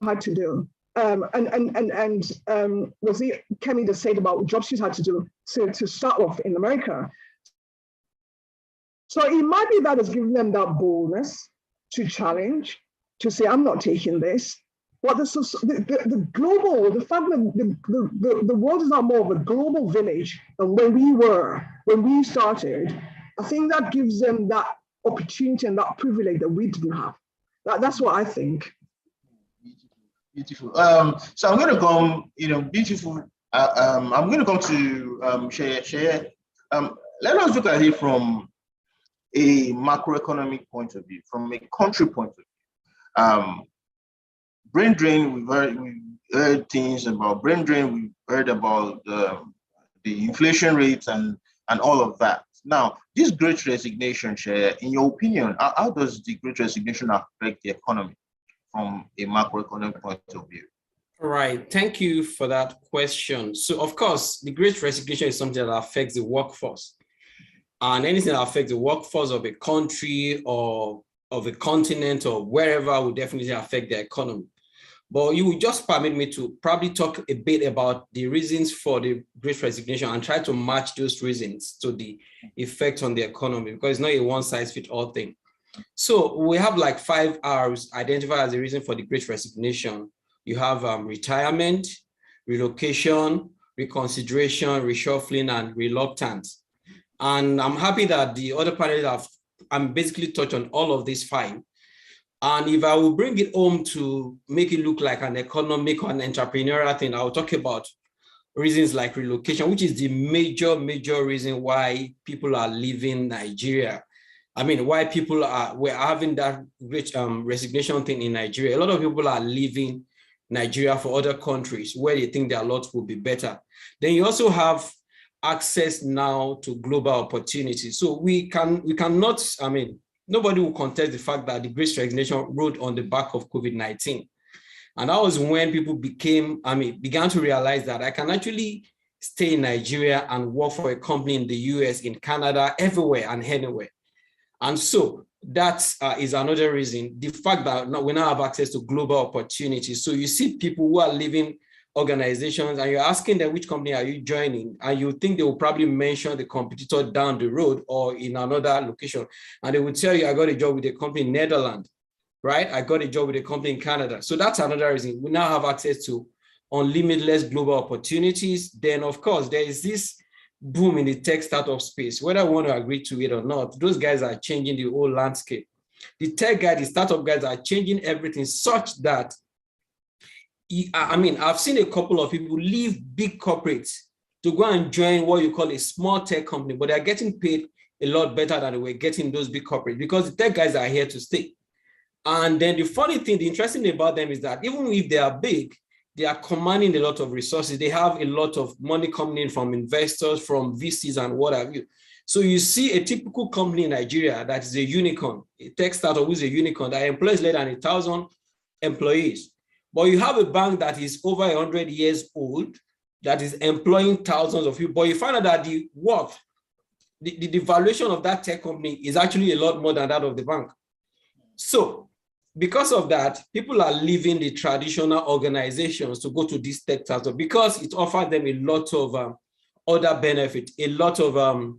had to do. Was it Kemi that said about jobs she's had to do to start off in America? So it might be that has given them that boldness to challenge, to say, I'm not taking this. But the global, the fact that the world is now more of a global village than when we started, I think that gives them that opportunity and that privilege that we didn't have. That's what I think. Beautiful. So I'm going to come, beautiful. I'm going to come to Sheye. Let us look at it from a macroeconomic point of view, from a country point of view. Brain drain, we've heard things about brain drain, we've heard about the inflation rates and all of that. Now, this great resignation, Sheye, in your opinion, how does the great resignation affect the economy from a macroeconomic point of view? All right, thank you for that question. So, of course, the great resignation is something that affects the workforce. And anything that affects the workforce of a country or of a continent or wherever will definitely affect the economy. But you will just permit me to probably talk a bit about the reasons for the great resignation and try to match those reasons to the effect on the economy, because it's not a one-size-fits-all thing. So we have like 5 R's identified as the reason for the great resignation. You have retirement, relocation, reconsideration, reshuffling, and reluctance. And I'm happy that the other panelists have basically touched on all of these 5. And if I will bring it home to make it look like an economic or an entrepreneurial thing, I'll talk about reasons like relocation, which is the major reason why people are leaving Nigeria. I mean, why people we're having that great resignation thing in Nigeria. A lot of people are leaving Nigeria for other countries where they think their lot will be better. Then you also have access now to global opportunities. So we cannot, I mean, nobody will contest the fact that the great resignation rode on the back of COVID-19. And that was when people began to realize that I can actually stay in Nigeria and work for a company in the US, in Canada, everywhere and anywhere. And so that is another reason, the fact that we now have access to global opportunities. So you see people who are leaving organizations and you're asking them which company are you joining, and you think they will probably mention the competitor down the road or in another location, and they will tell you, I got a job with a company in Netherlands, right? I got a job with a company in Canada. So that's another reason. We now have access to unlimited global opportunities. Then of course there is this boom in the tech startup space. Whether I want to agree to it or not, those guys are changing the whole landscape. The tech guys, the startup guys are changing everything such that I mean, I've seen a couple of people leave big corporates to go and join what you call a small tech company, but they're getting paid a lot better than they were getting those big corporates because the tech guys are here to stay. And then the funny thing, the interesting thing about them is that even if they are big, they are commanding a lot of resources. They have a lot of money coming in from investors, from VCs and what have you. So you see a typical company in Nigeria that is a unicorn, a tech startup who is a unicorn that employs less than 1,000 employees. But you have a bank that is over 100 years old, that is employing thousands of people, but you find out that the valuation of that tech company is actually a lot more than that of the bank. So because of that, people are leaving the traditional organizations to go to these tech startups because it offers them a lot of other benefits, a lot of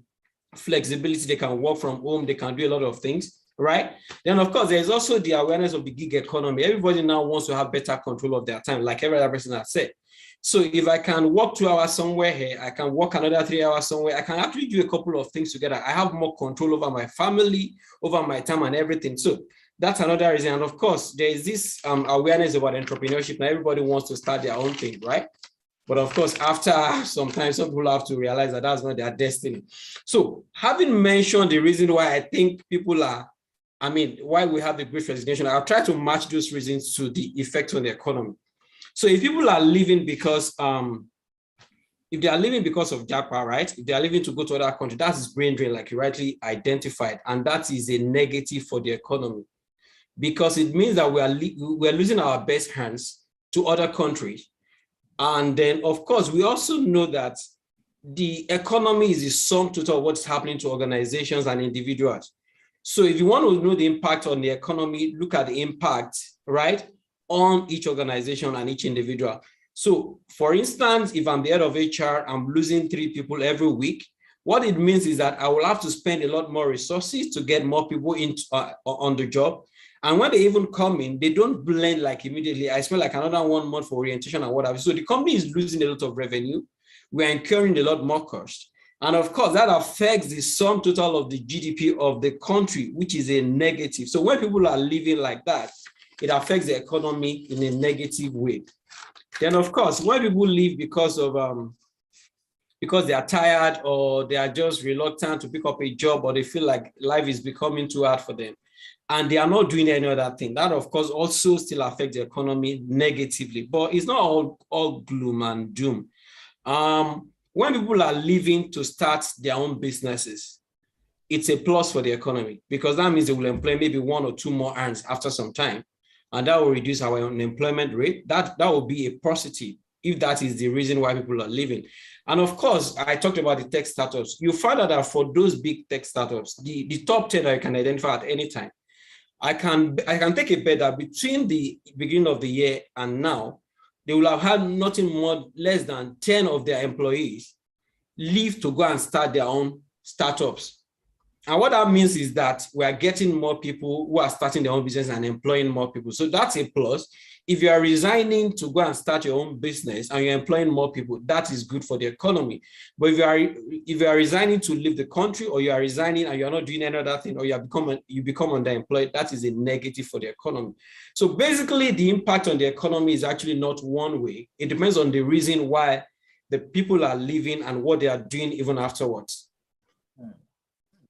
flexibility. They can work from home, they can do a lot of things. Right? Then, of course, there's also the awareness of the gig economy. Everybody now wants to have better control of their time, like every other person has said. So if I can work 2 hours somewhere here, I can work another 3 hours somewhere, I can actually do a couple of things together. I have more control over my family, over my time and everything. So that's another reason. And of course, there is this awareness about entrepreneurship. Now everybody wants to start their own thing, right? But of course, after some time, some people have to realize that that's not their destiny. So having mentioned the reason why I think people are, why we have the great resignation, I'll try to match those reasons to the effect on the economy. So if people are leaving because, if they are leaving because of JAPA, right? If they are leaving to go to other countries, that's brain drain, like you rightly identified. And that is a negative for the economy because it means that we are losing our best hands to other countries. And then, of course, we also know that the economy is the sum total of what's happening to organizations and individuals. So if you want to know the impact on the economy, look at the impact, right, on each organization and each individual. So for instance, if I'm the head of HR, I'm losing 3 people every week. What it means is that I will have to spend a lot more resources to get more people on the job. And when they even come in, they don't blend like immediately. I spend like another 1 month for orientation and whatever. So the company is losing a lot of revenue. We're incurring a lot more cost. And of course, that affects the sum total of the GDP of the country, which is a negative. So when people are living like that, it affects the economy in a negative way. Then, of course, when people leave because they are tired or they are just reluctant to pick up a job, or they feel like life is becoming too hard for them, and they are not doing any other thing, that of course also still affects the economy negatively. But it's not all gloom and doom. When people are leaving to start their own businesses, it's a plus for the economy, because that means they will employ maybe 1 or 2 more hands after some time, and that will reduce our unemployment rate. That will be a positive, if that is the reason why people are leaving. And of course, I talked about the tech startups. You find out that for those big tech startups, the top 10 that you can identify at any time, I can take a bet that between the beginning of the year and now, they will have had nothing more less than 10 of their employees leave to go and start their own startups. And what that means is that we are getting more people who are starting their own business and employing more people. So that's a plus. If you are resigning to go and start your own business and you're employing more people, that is good for the economy. But if you are resigning to leave the country, or you are resigning and you're not doing any other thing, or you become underemployed, that is a negative for the economy. So basically, the impact on the economy is actually not one way. It depends on the reason why the people are leaving and what they are doing even afterwards.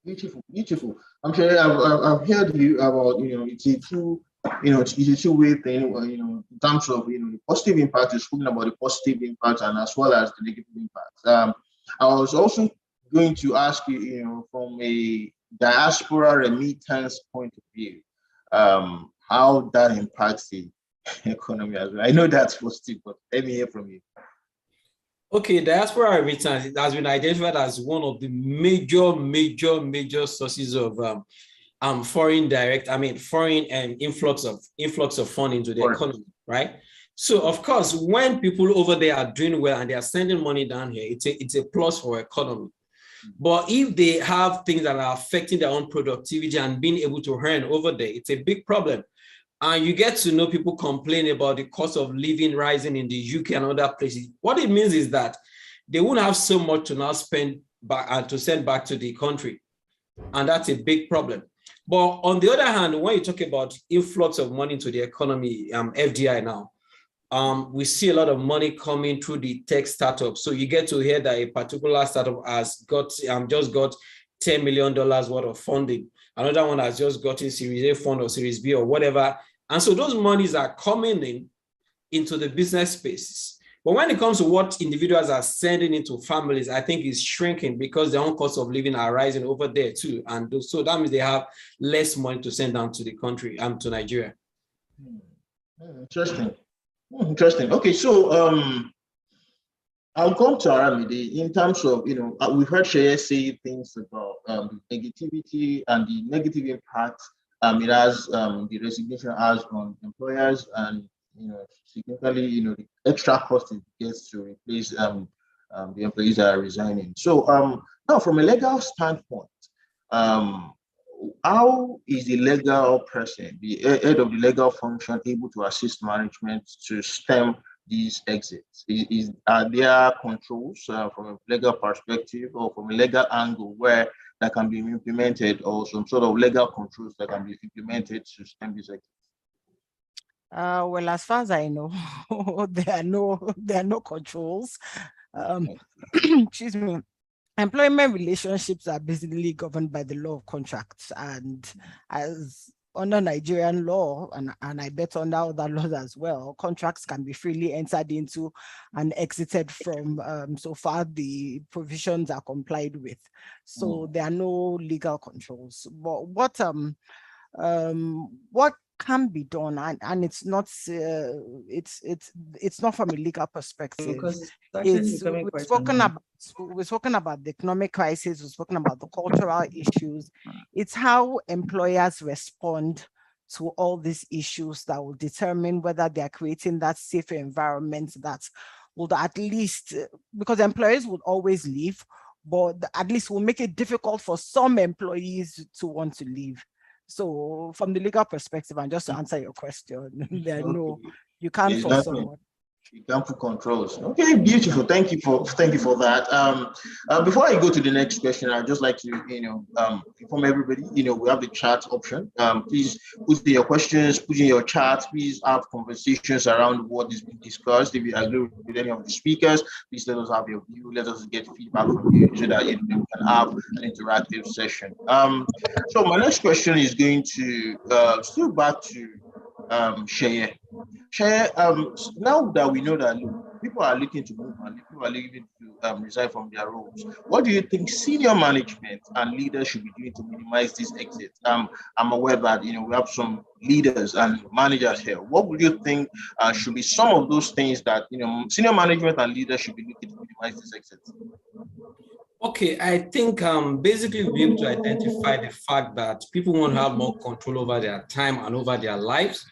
Beautiful, beautiful. I'm sure I've heard you about, it's a two-way thing, in terms of, the positive impact. You're speaking about the positive impact and as well as the negative impact. I was also going to ask you, from a diaspora remittance point of view, how that impacts the economy as well. I know that's positive, but let me hear from you. Okay, diaspora remittance has been identified as one of the major sources of foreign influx of funding into the economy, right? So of course, when people over there are doing well and they are sending money down here, it's a plus for economy. But if they have things that are affecting their own productivity and being able to earn over there, it's a big problem. And you get to know people complain about the cost of living rising in the UK and other places. What it means is that they won't have so much to now spend back and to send back to the country. And that's a big problem. But on the other hand, when you talk about influx of money into the economy, FDI now, we see a lot of money coming through the tech startups. So you get to hear that a particular startup has got just got $10 million worth of funding. Another one has just gotten Series A fund or Series B or whatever. And so those monies are coming into the business spaces. But when it comes to what individuals are sending into families, I think it's shrinking because their own cost of living are rising over there too. And so that means they have less money to send down to the country, to Nigeria. Interesting. Interesting. Okay, so I'll come to Aramide in terms of, we've heard Sheye say things about negativity and the negative impact it has, the resignation has on employers, and significantly, the extra cost it gets to replace the employees that are resigning. So now, from a legal standpoint, how is the legal person, the head of the legal function, able to assist management to stem these exits? Are there controls from a legal perspective or from a legal angle where that can be implemented, or some sort of legal controls that can be implemented to stem these exits? Well, as far as I know, there are no controls. Excuse me. Employment relationships are basically governed by the law of contracts, and as under Nigerian law, and I bet under other laws as well, contracts can be freely entered into and exited from so far the provisions are complied with. So there are no legal controls. But what can be done, and it's not from a legal perspective. We've spoken about the economic crisis, we've spoken about the cultural issues. It's how employers respond to all these issues that will determine whether they are creating that safer environment that would at least, because employers would always leave, but at least will make it difficult for some employees to want to leave. So from the legal perspective, and just to answer your question, you can't force someone. You can put controls. Okay, beautiful. Thank you for that. Before I go to the next question, I'd just like to inform everybody. We have the chat option. Please put in your questions, put in your chat. Please have conversations around what is being discussed. If you agree with any of the speakers, please let us have your view. Let us get feedback from you so that we can have an interactive session. So my next question is going to still back to Sheye. Now that we know that people are looking to move and people are looking to resign from their roles, what do you think senior management and leaders should be doing to minimize this exit? I'm aware that we have some leaders and managers here. What would you think should be some of those things that senior management and leaders should be looking to minimize this exit? Okay, I think basically we'll be able to identify the fact that people want to have more control over their time and over their lives.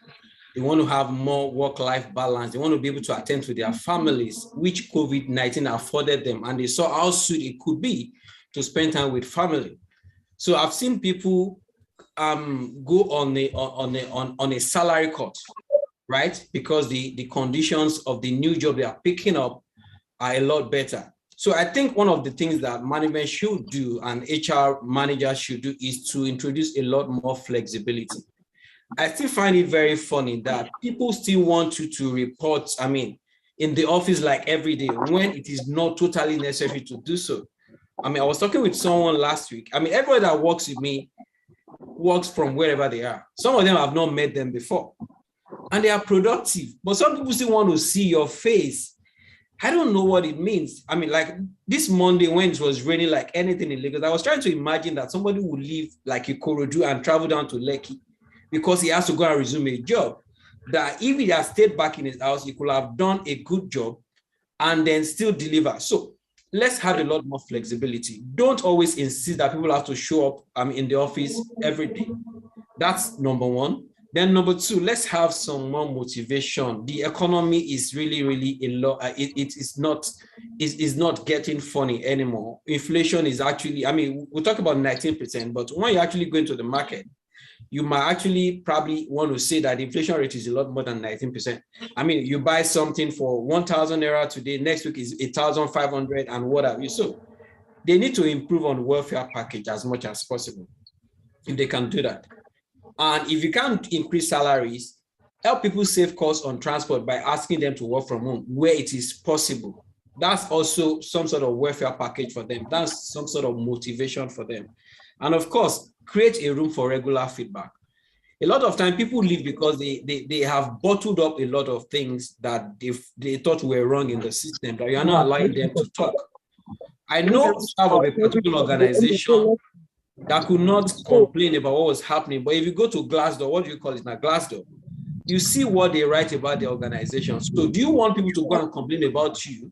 They want to have more work-life balance. They want to be able to attend to their families, which COVID-19 afforded them. And they saw how sweet it could be to spend time with family. So I've seen people go on a salary cut, right? Because the conditions of the new job they are picking up are a lot better. So I think one of the things that management should do and HR managers should do is to introduce a lot more flexibility. I still find it very funny that people still want you to report, in the office like every day when it is not totally necessary to do so. I was talking with someone last week. Everybody that works with me works from wherever they are. Some of them have not met them before and they are productive, but some people still want to see your face. I don't know what it means. Like this Monday when it was raining like anything in Lagos, I was trying to imagine that somebody would leave like Ikorodu and travel down to Lekki because he has to go and resume a job. That if he had stayed back in his house, he could have done a good job and then still deliver. So let's have a lot more flexibility. Don't always insist that people have to show up in the office every day. That's number one. Then number two, let's have some more motivation. The economy is really a lot. It is not getting funny anymore. Inflation is actually, we'll talk about 19%, but when you actually go into the market, you might actually probably want to say that the inflation rate is a lot more than 19%. You buy something for 1,000 naira today, next week is 1,500 and what have you. So they need to improve on welfare package as much as possible if they can do that. And if you can't increase salaries, help people save costs on transport by asking them to work from home where it is possible. That's also some sort of welfare package for them. That's some sort of motivation for them. And of course, create a room for regular feedback. A lot of time people leave because they have bottled up a lot of things that they thought were wrong in the system, that you are not allowing them to talk. I know staff of a particular organization that could not complain about what was happening. But if you go to Glassdoor, what do you call it now? Glassdoor, you see what they write about the organization. So do you want people to go and complain about you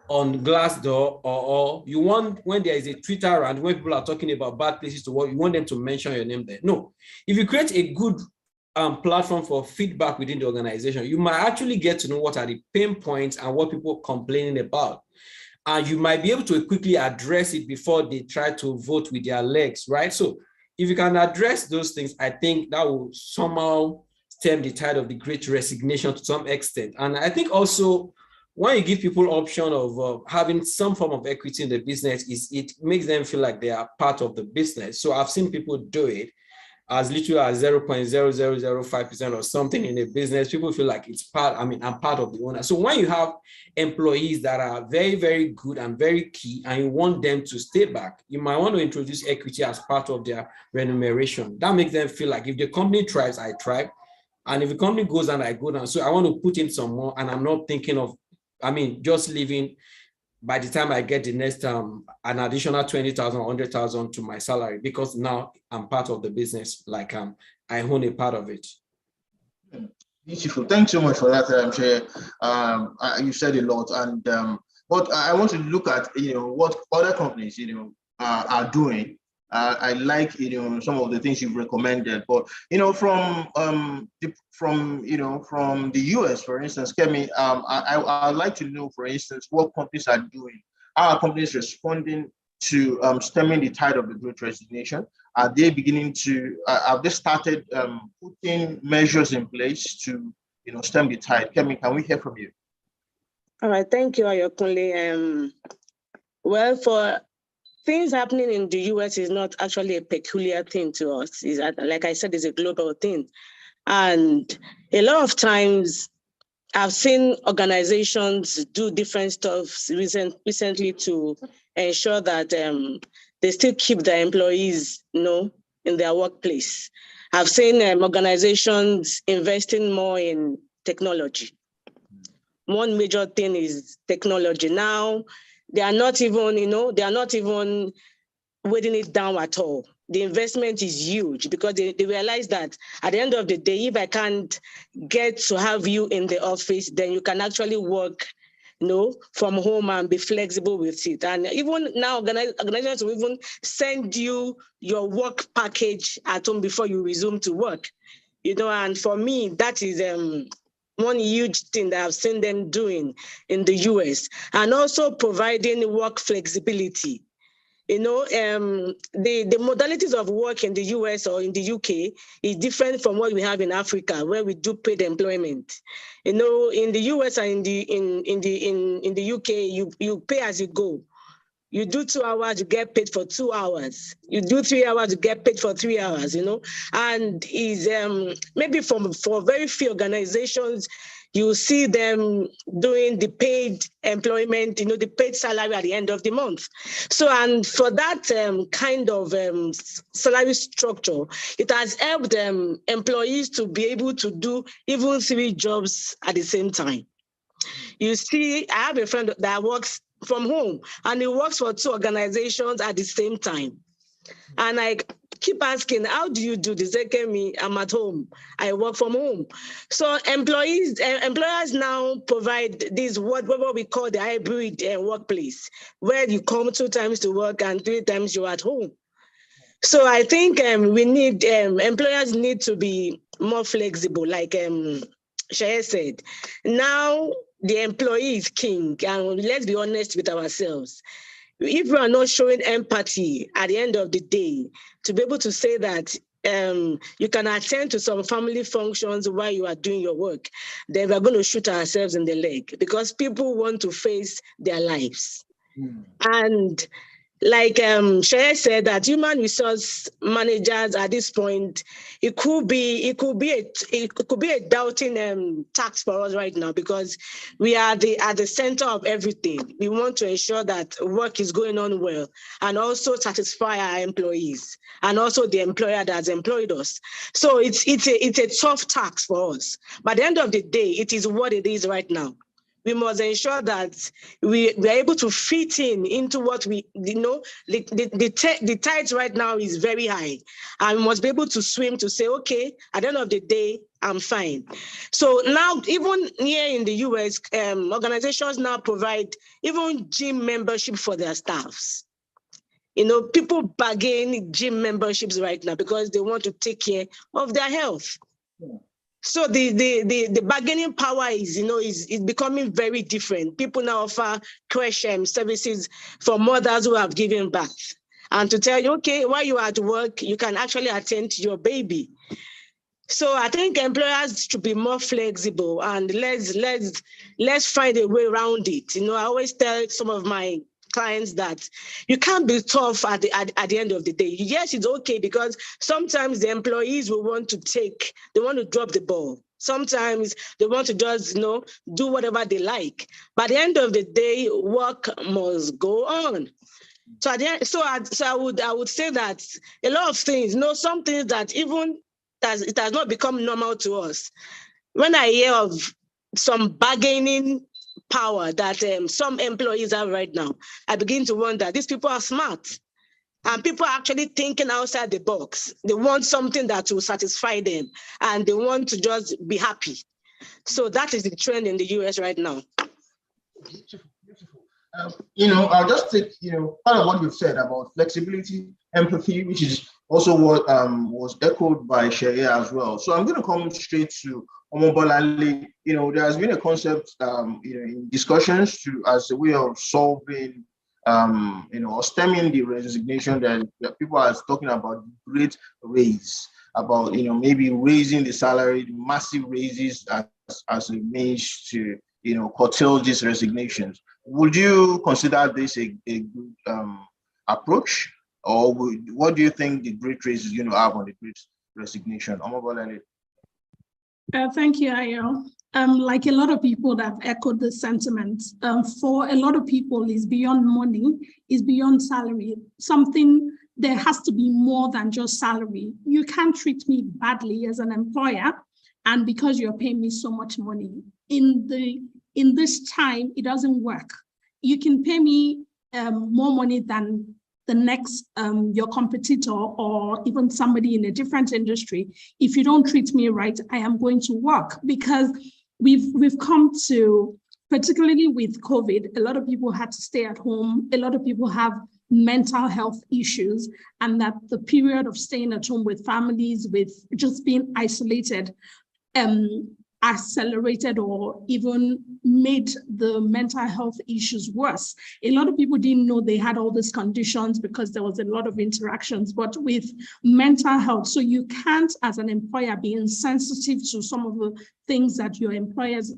on Glassdoor, or you want, when there is a Twitter and when people are talking about bad places to work, you want them to mention your name there? No. If you create a good platform for feedback within the organization, you might actually get to know what are the pain points and what people are complaining about. And you might be able to quickly address it before they try to vote with their legs, right? So if you can address those things, I think that will somehow stem the tide of the great resignation to some extent. And I think also when you give people option of having some form of equity in the business, it makes them feel like they are part of the business. So I've seen people do it as little as 0.0005% or something in a business. People feel like it's part, I'm part of the owner. So when you have employees that are very, very good and very key, and you want them to stay back, you might want to introduce equity as part of their remuneration. That makes them feel like if the company thrives, I thrive. And if the company goes down, I go down. So I want to put in some more, and I'm not thinking of, just leaving by the time I get the next an additional 20,000, 100,000 to my salary, because now I'm part of the business, like I own a part of it. Beautiful. Thanks so much for that, Sheye. You said a lot, and but I want to look at what other companies are doing. I like some of the things you've recommended, but from the US, for instance, Kemi, I'd like to know, for instance, what companies are doing. How are companies responding to stemming the tide of the Great Resignation? Are they beginning to have they started putting measures in place to stem the tide? Kemi, can we hear from you? All right, thank you, Ayokunle. Well, for things happening in the US is not actually a peculiar thing to us. Is that, like I said, it's a global thing. And a lot of times I've seen organizations do different stuff recently to ensure that they still keep their employees, in their workplace. I've seen organizations investing more in technology. One major thing is technology. Now, they are not even weighing it down at all. The investment is huge because they realize that at the end of the day, if I can't get to have you in the office, then you can actually work, from home and be flexible with it. And even now, organizations will even send you your work package at home before you resume to work. And for me, that is one huge thing that I've seen them doing in the US, and also providing work flexibility. The modalities of work in the US or in the UK is different from what we have in Africa, where we do paid employment. In the US and in the UK, you pay as you go. You do 2 hours, you get paid for 2 hours. You do 3 hours, you get paid for 3 hours, And is maybe for very few organizations, you see them doing the paid employment, the paid salary at the end of the month. So, and for that kind of salary structure, it has helped employees to be able to do even 3 jobs at the same time. You see, I have a friend that works from home, and he works for 2 organizations at the same time. And I keep asking, how do you do this? They tell me, I'm at home. I work from home. So employers now provide this what we call the hybrid workplace, where you come 2 times to work and 3 times you're at home. So I think we need employers need to be more flexible, like Shaya said. Now the employee is king, and let's be honest with ourselves. If we are not showing empathy at the end of the day, to be able to say that you can attend to some family functions while you are doing your work, then we're going to shoot ourselves in the leg, because people want to face their lives. And like Shaya said, that human resource managers at this point, it could be a doubting task for us right now, because we are at the center of everything. We want to ensure that work is going on well, and also satisfy our employees, and also the employer that has employed us. So it's a tough task for us. But at the end of the day, it is what it is right now. We must ensure that we are able to fit into what we, the tide right now is very high, and we must be able to swim to say, okay, at the end of the day, I'm fine. So now, even here in the US, organizations now provide even gym membership for their staffs. People bargain gym memberships right now because they want to take care of their health. Yeah. So the bargaining power is becoming very different. People now offer crash services for mothers who have given birth, and to tell you, okay, while you are at work, you can actually attend to your baby. So I think employers should be more flexible, and let's find a way around it. I always tell some of my clients that you can't be tough at the end of the day. Yes, it's okay, because sometimes the employees will want to drop the ball. Sometimes they want to just, do whatever they like. But at the end of the day, work must go on. So I would say that a lot of things, some things that even it has not become normal to us. When I hear of some bargaining power that some employees have right now, I begin to wonder, these people are smart, and people are actually thinking outside the box. They want something that will satisfy them, and they want to just be happy. So that is the trend in the US right now. Beautiful. I'll just take, part of what you've said about flexibility, empathy, which is also what was echoed by Shaya as well. So I'm going to come straight to Omobolale. There has been a concept, in discussions as a way of solving, or stemming the resignation that people are talking about, great raise, about, maybe raising the salary, massive raises as a means to curtail these resignations. Would you consider this a good approach, or what do you think the Great Race is going to have on the Great Resignation? Thank you, Ayo. Like a lot of people that have echoed the sentiment, for a lot of people is beyond money, is beyond salary. There has to be more than just salary. You can't treat me badly as an employer, and because you're paying me so much money. In this time, it doesn't work. You can pay me more money than the next your competitor or even somebody in a different industry. If you don't treat me right, I am going to work, because we've come to, particularly with COVID, a lot of people had to stay at home. A lot of people have mental health issues, and that the period of staying at home with families, with just being isolated, accelerated or even made the mental health issues worse. A lot of people didn't know they had all these conditions because there was a lot of interactions, but with mental health. So you can't, as an employer, be insensitive to some of the things that your employees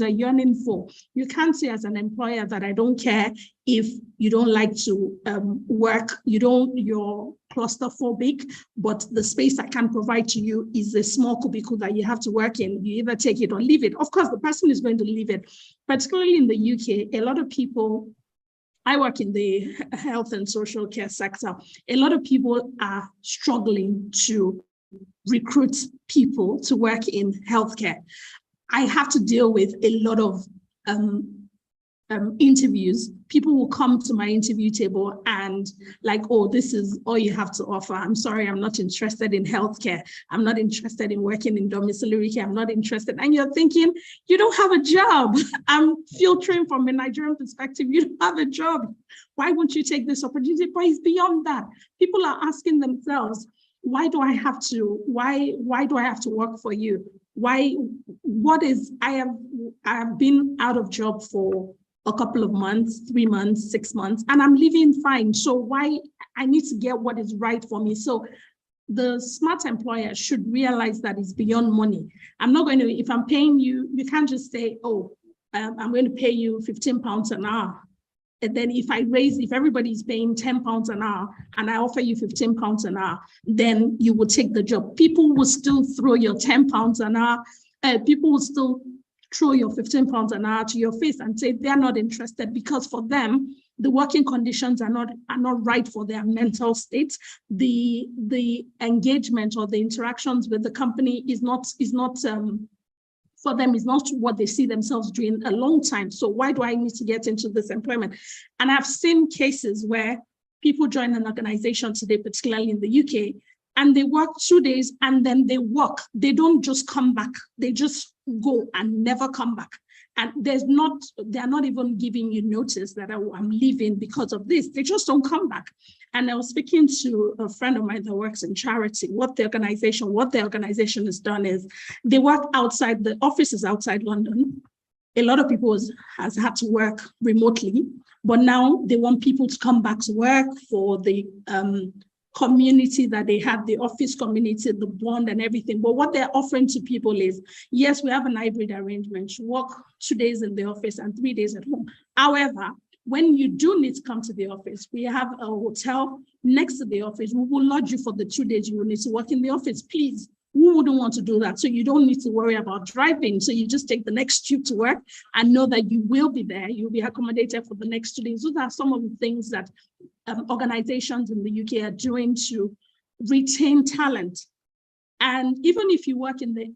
are yearning for. You can't say as an employer that I don't care if you don't like to work, you're claustrophobic, but the space I can provide to you is a small cubicle that you have to work in. You either take it or leave it. Of course, the person is going to leave it. Particularly in the UK, a lot of people, I work in the health and social care sector, a lot of people are struggling to recruit people to work in healthcare. I have to deal with a lot of interviews. People will come to my interview table and like, oh, this is all you have to offer. I'm sorry, I'm not interested in healthcare. I'm not interested in working in domiciliary care. I'm not interested. And you're thinking, you don't have a job. I'm filtering from a Nigerian perspective. You don't have a job. Why won't you take this opportunity? But it's beyond that. People are asking themselves, why do I have to work for you? I have been out of job for a couple of months, 3 months, 6 months, and I'm living fine. So why I need to get what is right for me? So the smart employer should realize that it's beyond money. I'm not going to, if I'm paying you, you can't just say, oh, I'm going to pay you £15 an hour. And then if everybody's paying £10 an hour and I offer you £15 an hour, then you will take the job. People will still throw your £10 an hour. People will still throw your £15 an hour to your face and say they're not interested, because for them, the working conditions are not right for their mental state. The engagement or the interactions with the company is not for them, is not what they see themselves doing a long time. So why do I need to get into this employment? And I've seen cases where people join an organization today, particularly in the UK, and they work 2 days and then they walk. They don't just come back. They just go and never come back. And they're not even giving you notice that I'm leaving because of this. They just don't come back. And I was speaking to a friend of mine that works in charity. What the organization has done is they work outside, the office is outside London. A lot of people has had to work remotely, but now they want people to come back to work for the community that they have, the office community, the bond and everything. But what they're offering to people is, yes, we have an hybrid arrangement. You work 2 days in the office and 3 days at home. However, when you do need to come to the office, we have a hotel next to the office. We will lodge you for the 2 days you will need to work in the office. Please, who wouldn't want to do that? So you don't need to worry about driving. So you just take the next tube to work and know that you will be there. You'll be accommodated for the next 2 days. Those are some of the things that organizations in the UK are doing to retain talent. And even if you work in the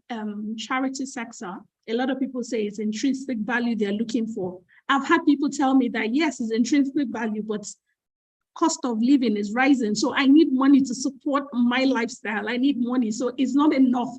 charity sector, a lot of people say it's intrinsic value they're looking for. I've had people tell me that, yes, it's intrinsic value, but cost of living is rising. So I need money to support my lifestyle. I need money. So it's not enough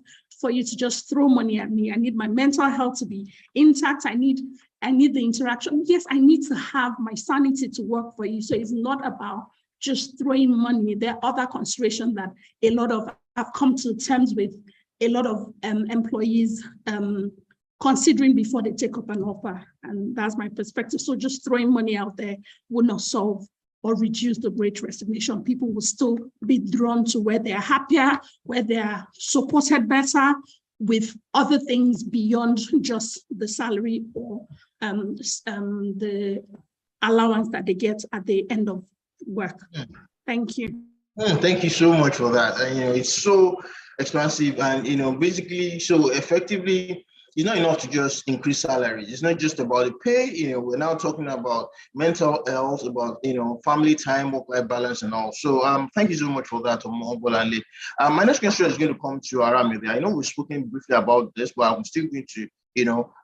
for you to just throw money at me. I need my mental health to be intact. I need the interaction. Yes, I need to have my sanity to work for you. So it's not about just throwing money. There are other considerations that a lot of have come to terms with, a lot of employees considering before they take up an offer. And that's my perspective. So just throwing money out there will not solve or reduce the Great Resignation. People will still be drawn to where they are happier, where they are supported better, with other things beyond just the salary or the allowance that they get at the end of work. Thank you. Thank you so much for that. And, it's so expansive, and basically, so effectively, it's not enough to just increase salaries. It's not just about the pay. We're now talking about mental health, about family time, work-life balance, and all. So thank you so much for that, Omobolanle. My next question is going to come to Aramide. I know we've spoken briefly about this, but I'm still going to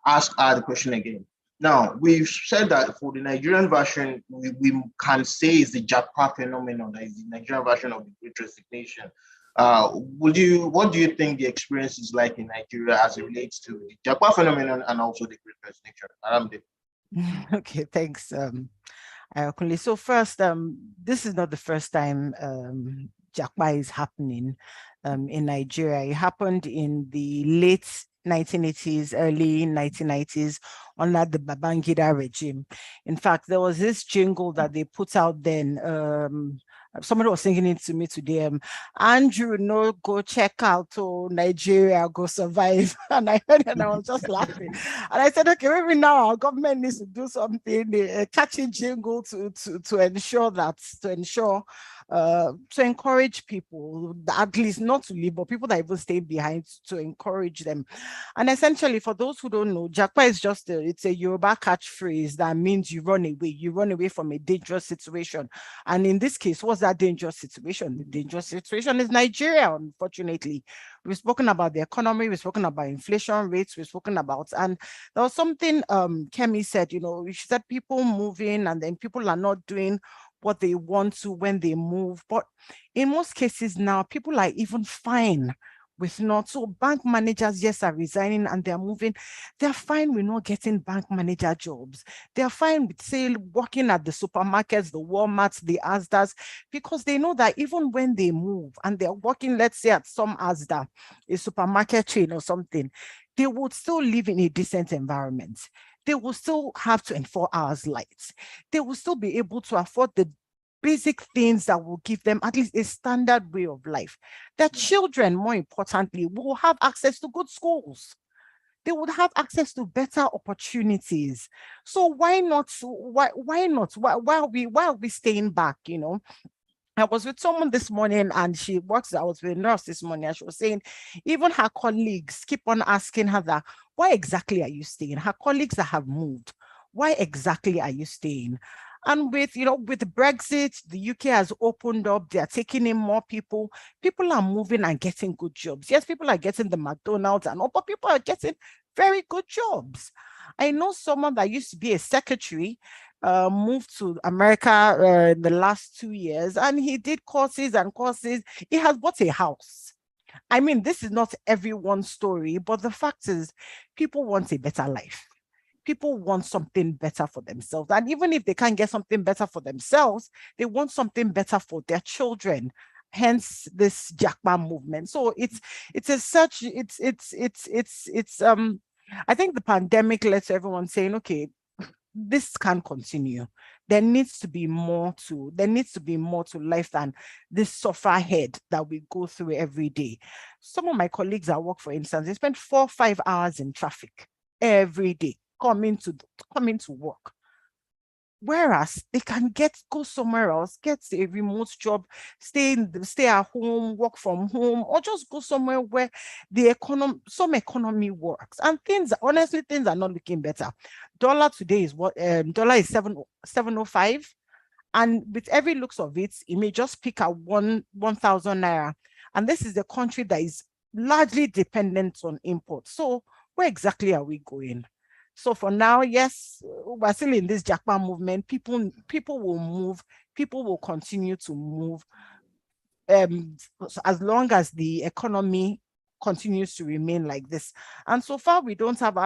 ask her the question again. Now, we've said that for the Nigerian version, we can say it's the Japa phenomenon, that is the Nigerian version of the Great Resignation. What do you think the experience is like in Nigeria as it relates to the Japa phenomenon and also the Great Resignation? Okay, thanks. So first, this is not the first time Japa is happening in Nigeria. It happened in the late 1980s, early 1990s under the Babangida regime. In fact, there was this jingle that they put out then. Somebody was singing it to me today. Andrew, no, go check out Nigeria, go survive. And I heard it and I was just laughing. And I said, okay, maybe now our government needs to do something, a catchy jingle to ensure that, to encourage people, at least not to leave, but people that even stay behind, to encourage them. And essentially, for those who don't know, Japa is just it's a Yoruba catchphrase that means you run away from a dangerous situation. And in this case, what's that dangerous situation? The dangerous situation is Nigeria, unfortunately. We've spoken about the economy, we've spoken about inflation rates, we've spoken about, and there was something Kemi said, she said people moving and then people are not doing what they want to when they move. But in most cases now, people are even fine with not. So bank managers, yes, are resigning and they're moving. They're fine with not getting bank manager jobs. They're fine with, say, working at the supermarkets, the Walmarts, the Asdas, because they know that even when they move and they're working, let's say at some Asda, a supermarket chain or something, they would still live in a decent environment. They will still have 24 hours lights. They will still be able to afford the basic things that will give them at least a standard way of life. Their children, more importantly, will have access to good schools. They would have access to better opportunities. So why not? Why not? Why are we staying back? I was with someone this morning and I was with a nurse this morning and she was saying, even her colleagues keep on asking her that, why exactly are you staying? Her colleagues that have moved, why exactly are you staying? And with Brexit, the UK has opened up, they're taking in more people. People are moving and getting good jobs. Yes, people are getting the McDonald's and all, but people are getting very good jobs. I know someone that used to be a secretary, moved to America in the last 2 years, and he did courses and courses. He has bought a house. I mean, this is not everyone's story, but the fact is, people want a better life. People want something better for themselves. And even if they can't get something better for themselves, they want something better for their children. Hence this Japa movement. So I think the pandemic lets everyone saying, okay, this can't continue. There needs to be more to life than this suffer head that we go through every day. Some of my colleagues at work, for instance, they spend 4 or 5 hours in traffic every day coming to work. Whereas they can go somewhere else, get a remote job, stay at home, work from home, or just go somewhere where some economy works. And things are not looking better. Dollar today is dollar is 705, and with every looks of it, it may just pick at 1,000 naira. And this is the country that is largely dependent on imports. So where exactly are we going? So for now, yes, we're still in this Japa movement. People will move. People will continue to move as long as the economy continues to remain like this. And so far, we don't have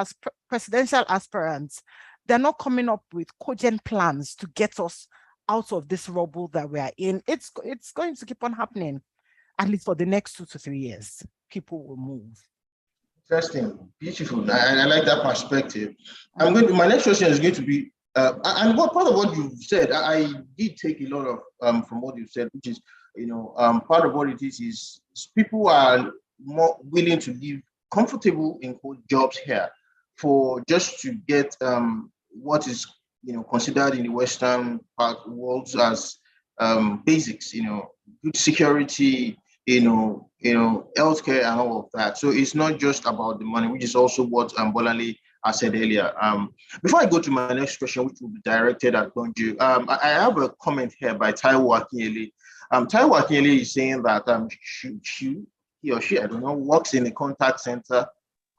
presidential aspirants. They're not coming up with cogent plans to get us out of this rubble that we are in. It's going to keep on happening, at least for the next 2 to 3 years. People will move. Interesting, beautiful. I like that perspective. My next question is going to be, and what part of what you said, I did take a lot of from what you said, which is, part of what it is people are more willing to live comfortable in jobs here for just to get what is considered in the Western part world as basics, good security, healthcare and all of that. So it's not just about the money, which is also what Bolanle has said earlier. Before I go to my next question, which will be directed at Donju, I have a comment here by Taiwo Akinyele. Taiwo Akinyele is saying that he or she, I don't know, works in a contact center,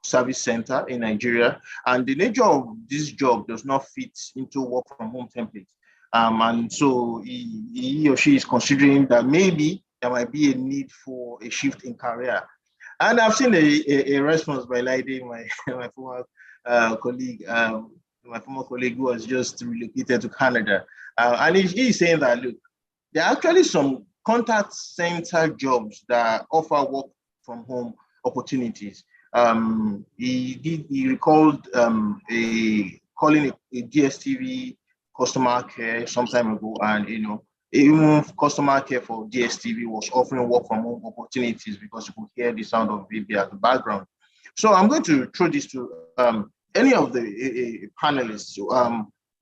service center in Nigeria, and the nature of this job does not fit into work from home template. And so he or she is considering that maybe there might be a need for a shift in career. And I've seen a response by Lady, my former colleague, who has just relocated to Canada. And he's saying that, look, there are actually some contact center jobs that offer work from home opportunities. He recalled calling a DSTV customer care some time ago, and even customer care for DSTV was offering work from home opportunities because you could hear the sound of baby at the background. So I'm going to throw this to any of the panelists.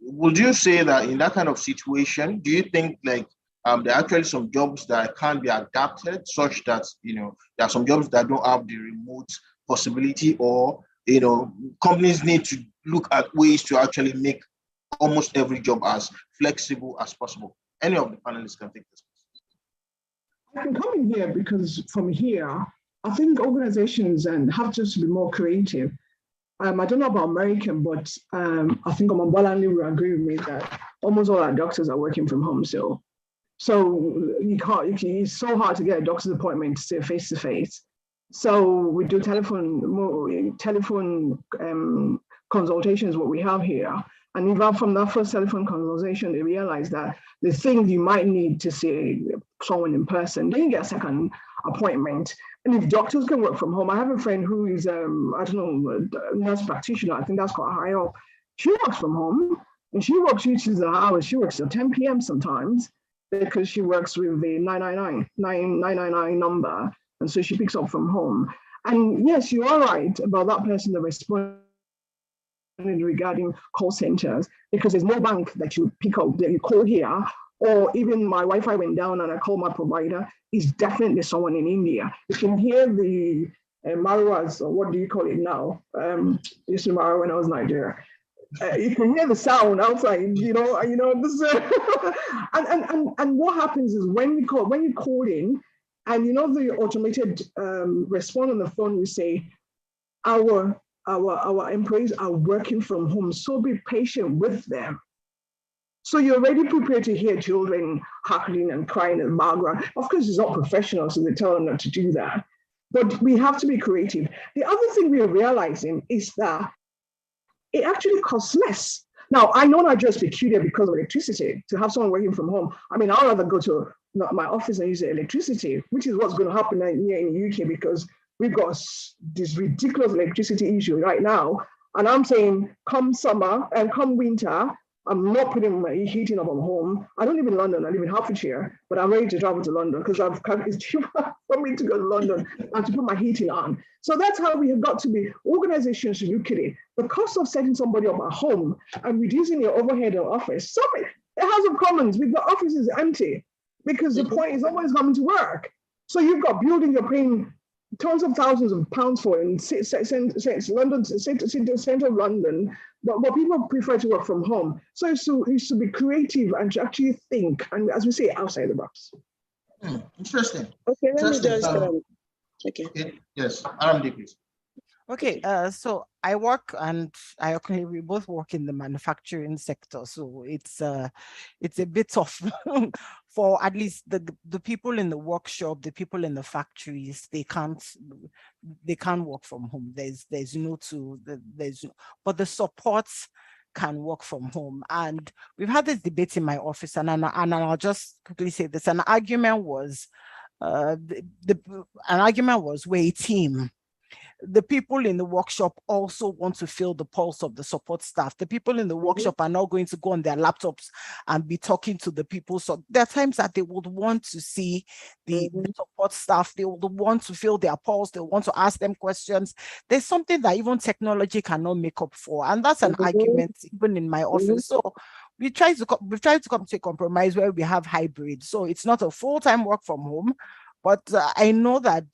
Would you say that in that kind of situation, do you think like there are actually some jobs that can be adapted such that there are some jobs that don't have the remote possibility, or companies need to look at ways to actually make almost every job as flexible as possible? Any of the panelists can take this. I can come in here because from here, I think organizations have to be more creative. I don't know about American, but I think Bolanle will agree with me that almost all our doctors are working from home. So it's so hard to get a doctor's appointment face to face. So we do telephone consultations, what we have here. And even from that first telephone consultation, they realize that the things you might need to see someone in person, then you get a second appointment. And if doctors can work from home, I have a friend who is, nurse practitioner, I think that's quite high up. She works from home, and she reaches the hours. She works till 10 p.m. sometimes because she works with the 999 number. And so she picks up from home. And yes, you are right about that person that responded regarding call centers, because there's no bank that you pick up, that you call here, or even my Wi-Fi went down and I call my provider, is definitely someone in India. You can hear the marwas, or what do you call it now? Used to marwa when I was in Nigeria. You can hear the sound outside, this, and what happens is when you call in, and the automated response on the phone will say, our employees are working from home, so be patient with them. So you're already prepared to hear children hackling and crying in the background. Of course, it's not professional, so they tell them not to do that. But we have to be creative. The other thing we're realizing is that it actually costs less. Now, I know Nigeria is peculiar because of electricity. To have someone working from home, I'd rather go to my office and use the electricity, which is what's going to happen here in the UK, because we've got this ridiculous electricity issue right now. And I'm saying come summer and come winter, I'm not putting my heating up at home. I don't live in London, I live in Hertfordshire, but I'm ready to travel to London because it's cheaper for me to go to London and to put my heating on. So that's how we have got to be. Organizations should look at it. The cost of setting somebody up at home and reducing your overhead in office. The House of Commons, with the offices empty, because the point is always coming to work. So you've got buildings you're paying tons of thousands of pounds for in London, center of London, but people prefer to work from home. So it's to be creative and to actually think, and as we say, outside the box. Interesting. Okay, let me just okay. Yes, Aramdi, please. Okay, so I work, and we both work in the manufacturing sector. So it's a bit tough for at least the people in the workshop, the people in the factories. They can't work from home. But the supports can work from home. And we've had this debate in my office, and I'll just quickly say this. An argument was we're a team. the people in the workshop also want to feel the pulse of the support staff. The people in the workshop are not going to go on their laptops and be talking to the people. So there are times that they would want to see the support staff. They would want to feel their pulse. They want to ask them questions. There's something that even technology cannot make up for. And that's an argument even in my office. So we try to come to a compromise where we have hybrid. So it's not a full-time work from home, but I know that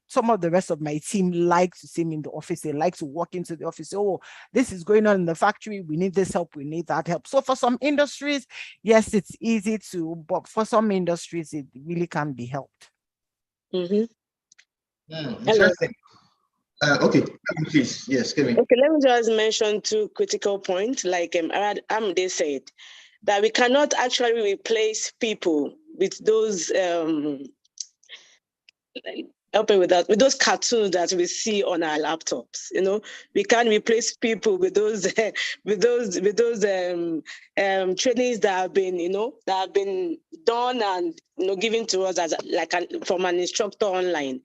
some of the rest of my team like to see me in the office. They like to walk into the office. Oh, this is going on in the factory. We need this help. We need that help. So for some industries, yes, it's easy to, but for some industries, it really can be helped. Interesting. Okay, please. Yes, Kevin. Okay, let me just mention 2 critical points. Like Amde said, that we cannot actually replace people with those helping with that, with those cartoons that we see on our laptops. We can't replace people with those trainings that have been done and given to us as from an instructor online.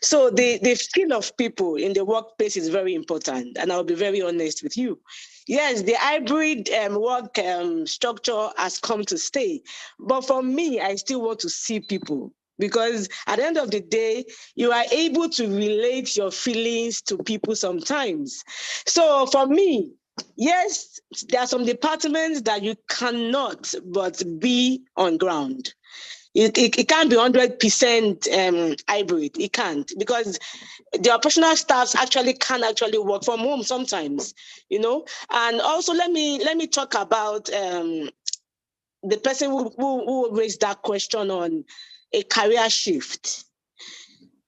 So the skill of people in the workplace is very important, and I'll be very honest with you. Yes, the hybrid work structure has come to stay, but for me, I still want to see people. Because at the end of the day, you are able to relate your feelings to people sometimes. So for me, yes, there are some departments that you cannot but be on ground. It can't be 100% hybrid. It can't, because the operational staffs can actually work from home sometimes, And also let me talk about the person who raised that question on a career shift.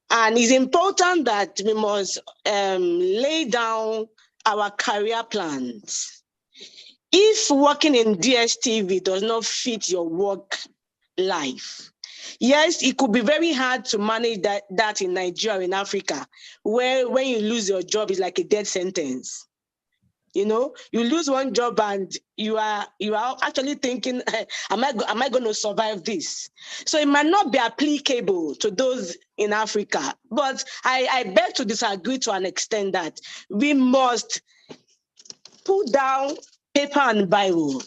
And it's important that we must lay down our career plans. If working in DSTV does not fit your work life, yes, it could be very hard to manage that in Nigeria, in Africa, where when you lose your job, it's like a death sentence. You lose one job and you are actually thinking, am I going to survive this? So it might not be applicable to those in Africa, but I beg to disagree to an extent that we must put down paper and Bible.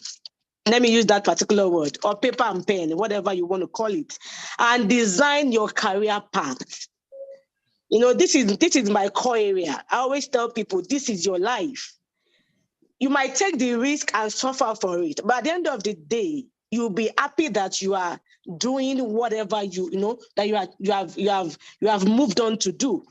Let me use that particular word, or paper and pen, whatever you want to call it, and design your career path. This is my core area. I always tell people, this is your life. You might take the risk and suffer for it, but at the end of the day, you'll be happy that you are doing whatever that you have moved on to do.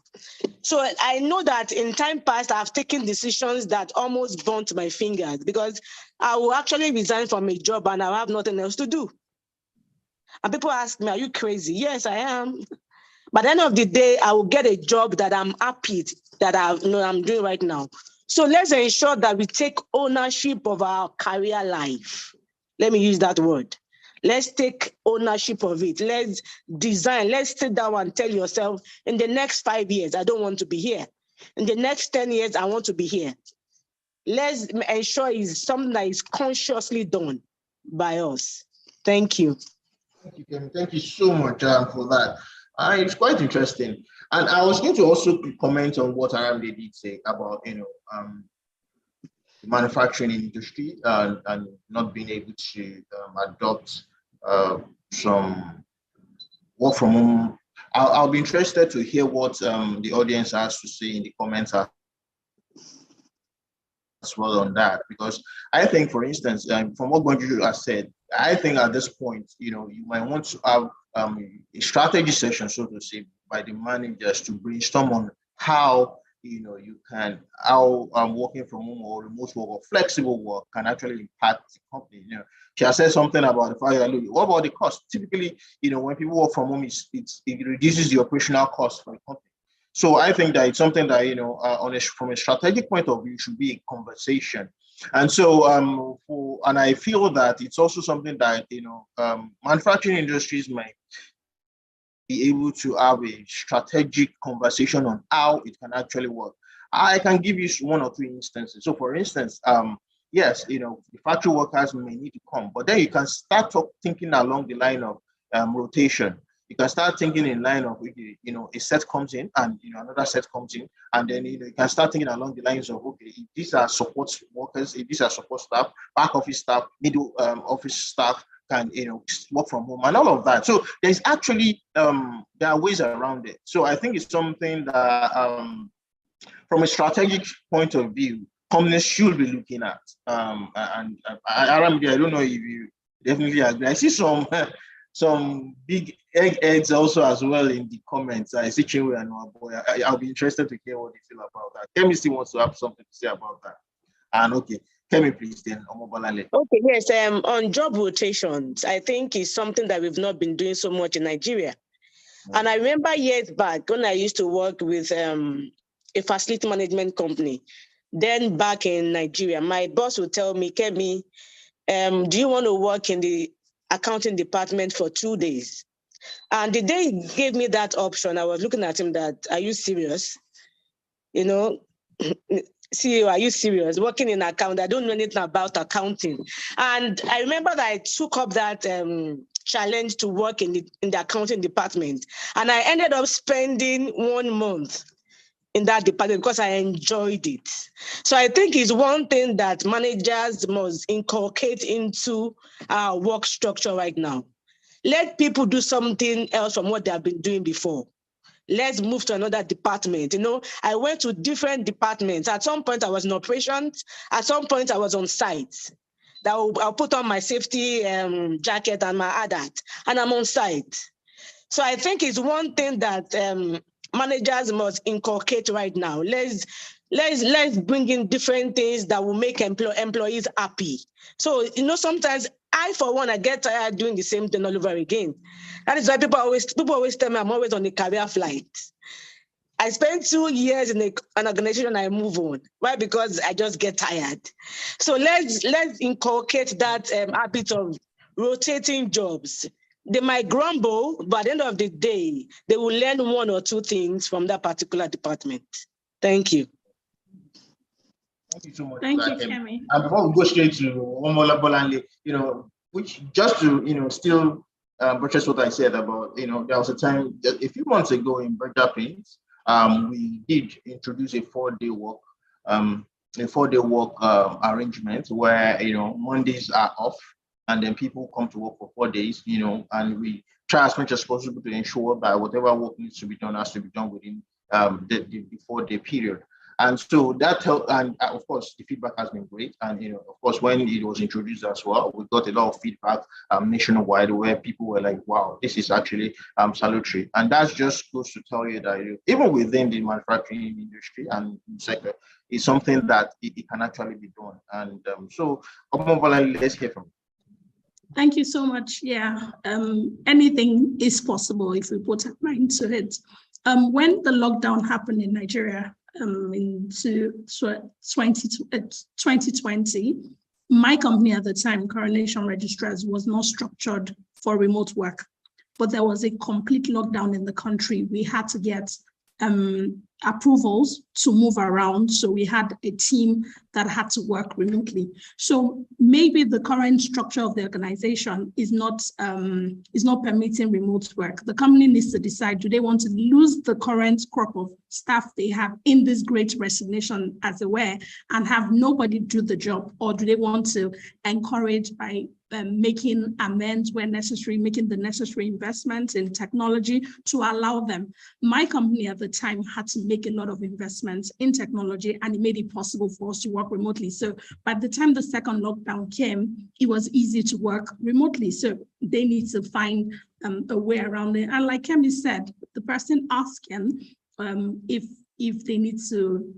So I know that in time past, I've taken decisions that almost burnt my fingers, because I will actually resign from a job and I'll have nothing else to do. And people ask me, are you crazy? Yes, I am. But at the end of the day, I will get a job that I'm happy that I'm doing right now. So let's ensure that we take ownership of our career life. Let me use that word. Let's take ownership of it. Let's design. Let's sit down and tell yourself, in the next 5 years, I don't want to be here. In the next 10 years, I want to be here. Let's ensure it's something that is consciously done by us. Thank you. Thank you, Kevin. Thank you so much for that. It's quite interesting. And I was going to also comment on what Aramde did say about, the manufacturing industry and not being able to adopt some work from home. I'll be interested to hear what the audience has to say in the comments as well on that, because I think, for instance, from what Bonju has said, I think at this point, you might want to have a strategy session, so to say, by the managers to brainstorm on how how working from home or remote work or flexible work can actually impact the company. She has said something about the fact that, look, what about the cost? Typically, when people work from home, it reduces the operational cost for the company. So I think that it's something that from a strategic point of view should be a conversation. And so and I feel that it's also something that manufacturing industries might be able to have a strategic conversation on how it can actually work. I can give you 1 or 2 instances. So for instance, yes, the factory workers may need to come, but then you can start thinking along the line of rotation. you can start thinking in line of, okay, a set comes in and another set comes in, and then you can start thinking along the lines of, okay, if these are support workers, if these are support staff, back office staff, middle office staff can work from home and all of that. So there's actually there are ways around it. So I think it's something that from a strategic point of view, companies should be looking at. And I don't know if you definitely agree. I see some big eggs also as well in the comments. I see Chinwe and Boy. I'll be interested to hear what they feel about that. Kemi still wants to have something to say about that. And okay, Kemi, please then. Okay, yes. On job rotations, I think it's something that we've not been doing so much in Nigeria. And I remember years back when I used to work with a facility management company. Then back in Nigeria, my boss would tell me, Kemi, do you want to work in the accounting department for 2 days? And the day he gave me that option, I was looking at him that, are you serious? CEO, are you serious? Working in account, I don't know anything about accounting. And I remember that I took up that challenge to work in the accounting department. And I ended up spending 1 month in that department because I enjoyed it. So I think it's one thing that managers must inculcate into our work structure right now. Let people do something else from what they have been doing before. Let's move to another department. I went to different departments. At some point I was in operations. At some point I was on site. I'll put on my safety jacket and my ADAT, and I'm on site. So I think it's one thing that managers must inculcate right now. Let's bring in different things that will make employees happy. So sometimes I, for one, I get tired doing the same thing all over again. That is why people always tell me I'm always on a career flight. I spent 2 years in an organization, I move on. Why? Because I just get tired. So let's inculcate that habit of rotating jobs. They might grumble, but at the end of the day, they will learn 1 or 2 things from that particular department. Thank you. Thank you so much. Thank you, Kemi. And before we go straight to Omola Bolanle, which just to still buttress what I said about, there was a time that a few months ago in Berger Paints, we did introduce a 4-day work, arrangement where Mondays are off, and then people come to work for 4 days, and we try as much as possible to ensure that whatever work needs to be done has to be done within the 4-day period. And so that helped, and of course, the feedback has been great. And, of course, when it was introduced as well, we got a lot of feedback nationwide where people were like, wow, this is actually salutary. And that just goes to tell you that even within the manufacturing industry and sector, it's something that it can actually be done. And so, let's hear from you. Thank you so much. Yeah, anything is possible if we put our mind to it. When the lockdown happened in Nigeria, in 2020, my company at the time, Coronation Registrars, was not structured for remote work, but there was a complete lockdown in the country. We had to get approvals to move around. So we had a team that had to work remotely. So maybe the current structure of the organization is not permitting remote work. The company needs to decide, do they want to lose the current crop of staff they have in this great resignation, as it were, and have nobody do the job? Or do they want to encourage by making amends where necessary, making the necessary investments in technology to allow them? My company at the time had to make a lot of investments in technology, and it made it possible for us to work remotely. So by the time the second lockdown came, it was easy to work remotely. So they need to find a way around it. And like Kemi said, the person asking if they need to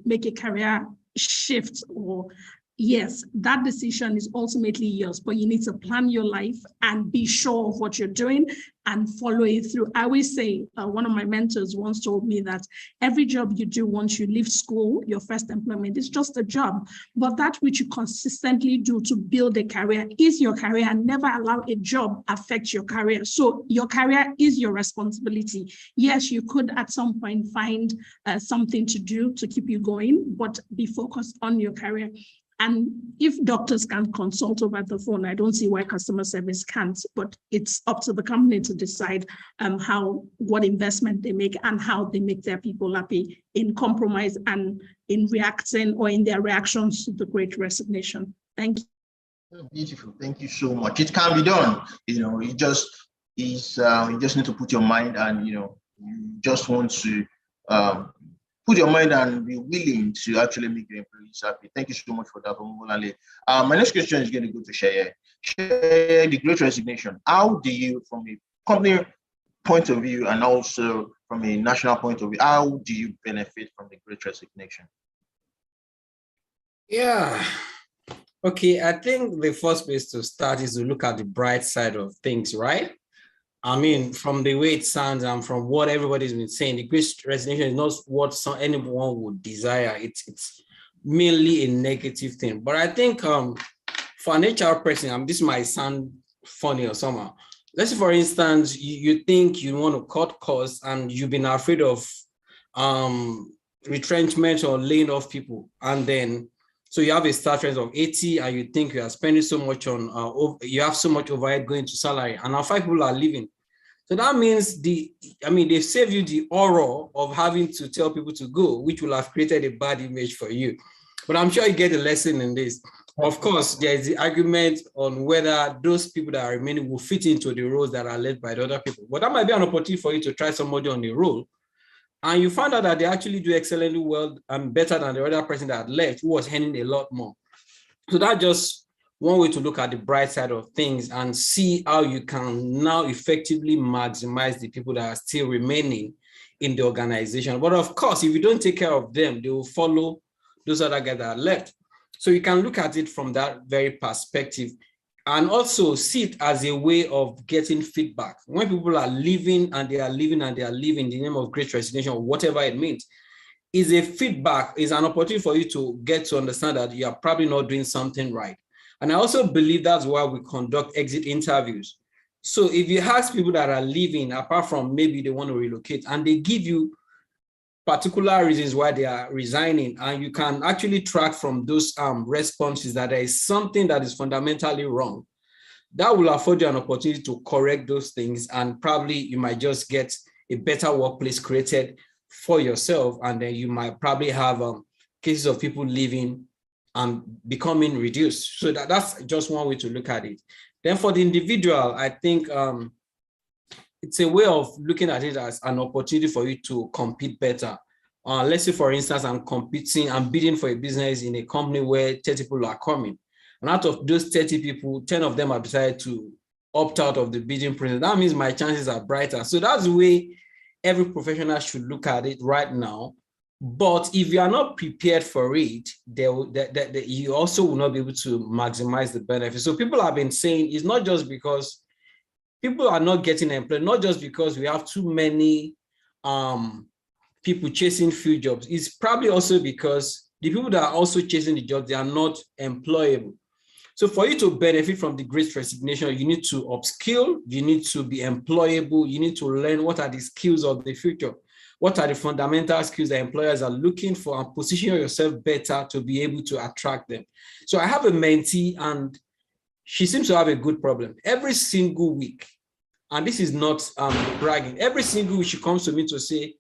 make a career shift, or yes, that decision is ultimately yours, but you need to plan your life and be sure of what you're doing and follow it through. I always say, one of my mentors once told me that every job you do once you leave school, your first employment, is just a job, but that which you consistently do to build a career is your career, and never allow a job affect your career. So your career is your responsibility. Yes, you could at some point find something to do to keep you going, but be focused on your career. And if doctors can consult over the phone, I don't see why customer service can't, but it's up to the company to decide what investment they make and how they make their people happy in compromise and in reacting or in their reactions to the Great Resignation. Thank you. Beautiful. Thank you so much. It can be done. You just need to put your mind and, you just want to put your mind and be willing to actually make your employees happy. Thank you so much for that, Omolale. My next question is going to go to Sheye. Sheye, the Great Resignation. How do you, from a company point of view and also from a national point of view, how do you benefit from the Great Resignation? Yeah. Okay, I think the first place to start is to look at the bright side of things, right? I mean, from the way it sounds and from what everybody's been saying, the Great Resignation is not what anyone would desire. It's mainly a negative thing. But I think for an HR person, this might sound funny or somehow. Let's say, for instance, you think you want to cut costs and you've been afraid of retrenchment or laying off people, and then so you have a staff rate of 80 and you think you are spending so much on, you have so much overhead going to salary, and now 5 people are leaving. So that means they save you the horror of having to tell people to go, which will have created a bad image for you. But I'm sure you get a lesson in this. Of course, there is the argument on whether those people that are remaining will fit into the roles that are led by the other people. But that might be an opportunity for you to try somebody on a role, and you find out that they actually do excellently well and better than the other person that left, who was earning a lot more. So that's just one way to look at the bright side of things and see how you can now effectively maximize the people that are still remaining in the organization. But of course, if you don't take care of them, they will follow those other guys that are left. So you can look at it from that very perspective, and also see it as a way of getting feedback. When people are leaving and they are leaving and they are leaving in the name of Great Resignation, or whatever it means, is a feedback, is an opportunity for you to get to understand that you are probably not doing something right. And I also believe that's why we conduct exit interviews. So if you ask people that are leaving, apart from maybe they want to relocate, and they give you particular reasons why they are resigning, and you can actually track from those responses that there is something that is fundamentally wrong, that will afford you an opportunity to correct those things, and probably you might just get a better workplace created for yourself, and then you might probably have cases of people leaving and becoming reduced. So that's just one way to look at it. Then for the individual, I think it's a way of looking at it as an opportunity for you to compete better. Let's say, for instance, I'm competing, I'm bidding for a business in a company where 30 people are coming. And out of those 30 people, 10 of them have decided to opt out of the bidding process. That means my chances are brighter. So that's the way every professional should look at it right now. But if you are not prepared for it, you also will not be able to maximize the benefit. So people have been saying it's not just because people are not getting employed, not just because we have too many people chasing few jobs. It's probably also because the people that are also chasing the jobs, they are not employable. So for you to benefit from the Great Resignation, you need to upskill, you need to be employable, you need to learn what are the skills of the future. What are the fundamental skills that employers are looking for, and position yourself better to be able to attract them. So I have a mentee, and she seems to have a good problem. Every single week, and this is not bragging, every single week she comes to me to say,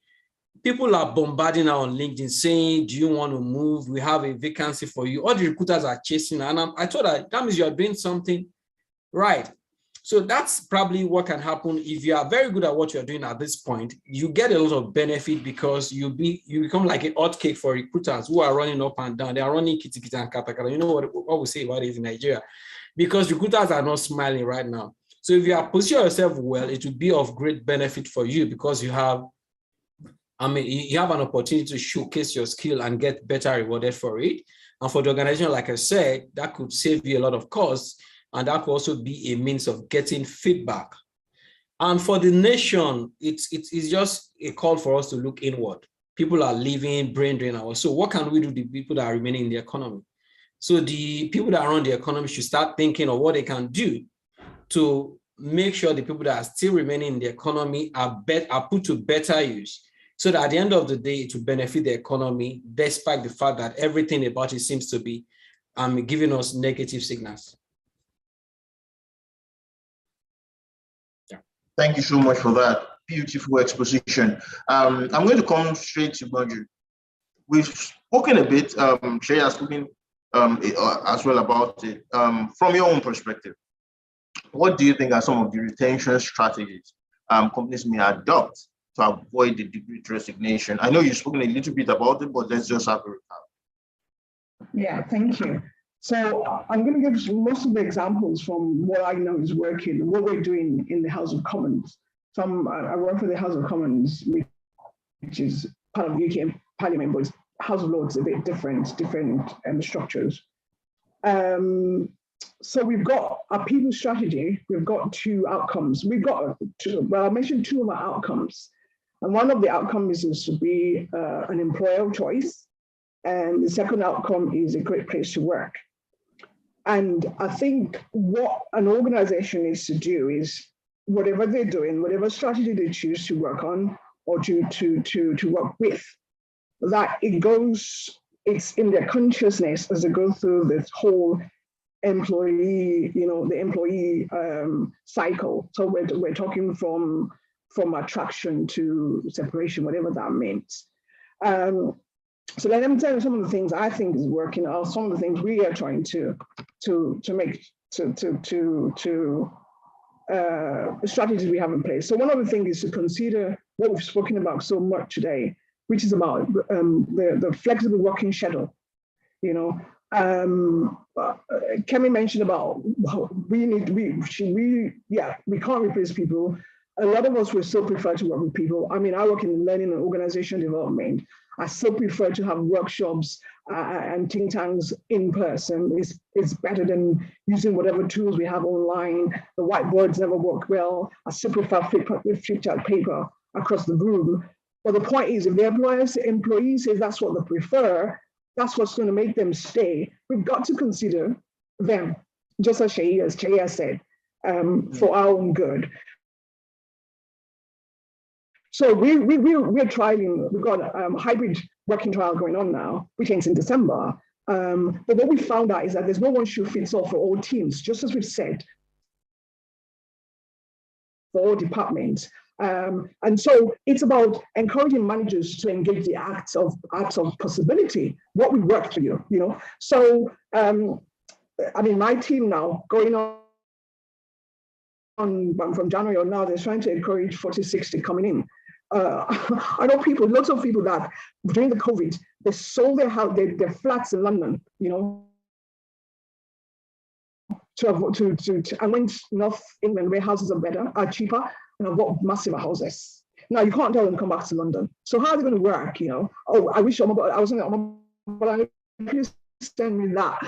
people are bombarding her on LinkedIn saying, do you want to move? We have a vacancy for you. All the recruiters are chasing her. And I told her, that means you are doing something right. So that's probably what can happen if you are very good at what you're doing at this point. You get a lot of benefit because you become like a hot cake for recruiters who are running up and down. They are running kitty kitty and kata kata. You know what we say about it in Nigeria, because recruiters are not smiling right now. So if you are positioning yourself well, it will be of great benefit for you, because you have an opportunity to showcase your skill and get better rewarded for it. And for the organization, like I said, that could save you a lot of costs. And that could also be a means of getting feedback. And for the nation, it's just a call for us to look inward. People are leaving, brain drain hours. So what can we do to the people that are remaining in the economy? So the people that run the economy should start thinking of what they can do to make sure the people that are still remaining in the economy are put to better use, so that at the end of the day, it will benefit the economy, despite the fact that everything about it seems to be giving us negative signals. Yeah. Thank you so much for that beautiful exposition. I'm going to come straight to Marjorie. We've spoken a bit, Shay has spoken as well about it. From your own perspective, what do you think are some of the retention strategies companies may adopt to avoid the Great Resignation? I know you've spoken a little bit about it, but let's just have a recap. Yeah, thank you. So I'm going to give most of the examples from what I know is working, what we're doing in the House of Commons. So I work for the House of Commons, which is part of the UK Parliament, but House of Lords a bit different structures. So we've got a people strategy. We've got two outcomes. We've got two, well, I mentioned two of our outcomes. And one of the outcomes is to be an employer of choice. And the second outcome is a great place to work. And I think what an organization needs to do is whatever they're doing, whatever strategy they choose to work on or to work with, that it's in their consciousness as they go through this whole employee, the employee cycle. So we're talking from attraction to separation, whatever that means. So let me tell you some of the things I think is working, or some of the things we are trying to make strategies we have in place. So one of the things is to consider what we've spoken about so much today, which is about the flexible working schedule. Kemi mentioned about we can't replace people. A lot of us will still prefer to work with people. I mean, I work in learning and organizational development. I still prefer to have workshops and think tanks in person. It's better than using whatever tools we have online. The whiteboards never work well. I still prefer flipped out paper across the room. But the point is, if the employee says that's what they prefer, that's what's going to make them stay. We've got to consider them, just as Chaya said, for our own good. So we're trialing, we've got a hybrid working trial going on now, which ends in December. But what we found out is that there's no one shoe fits all for all teams, just as we've said, for all departments. And so it's about encouraging managers to engage the acts of possibility, what would work for you, So, I mean, my team now, going on from January on now, they're trying to encourage 40-60 coming in. I know lots of people that during the COVID, they sold their house, their flats in London, I went North England where houses are cheaper, and I've got massive houses. Now you can't tell them to come back to London. So how are they going to work? Oh, I wish I was on but please send me that.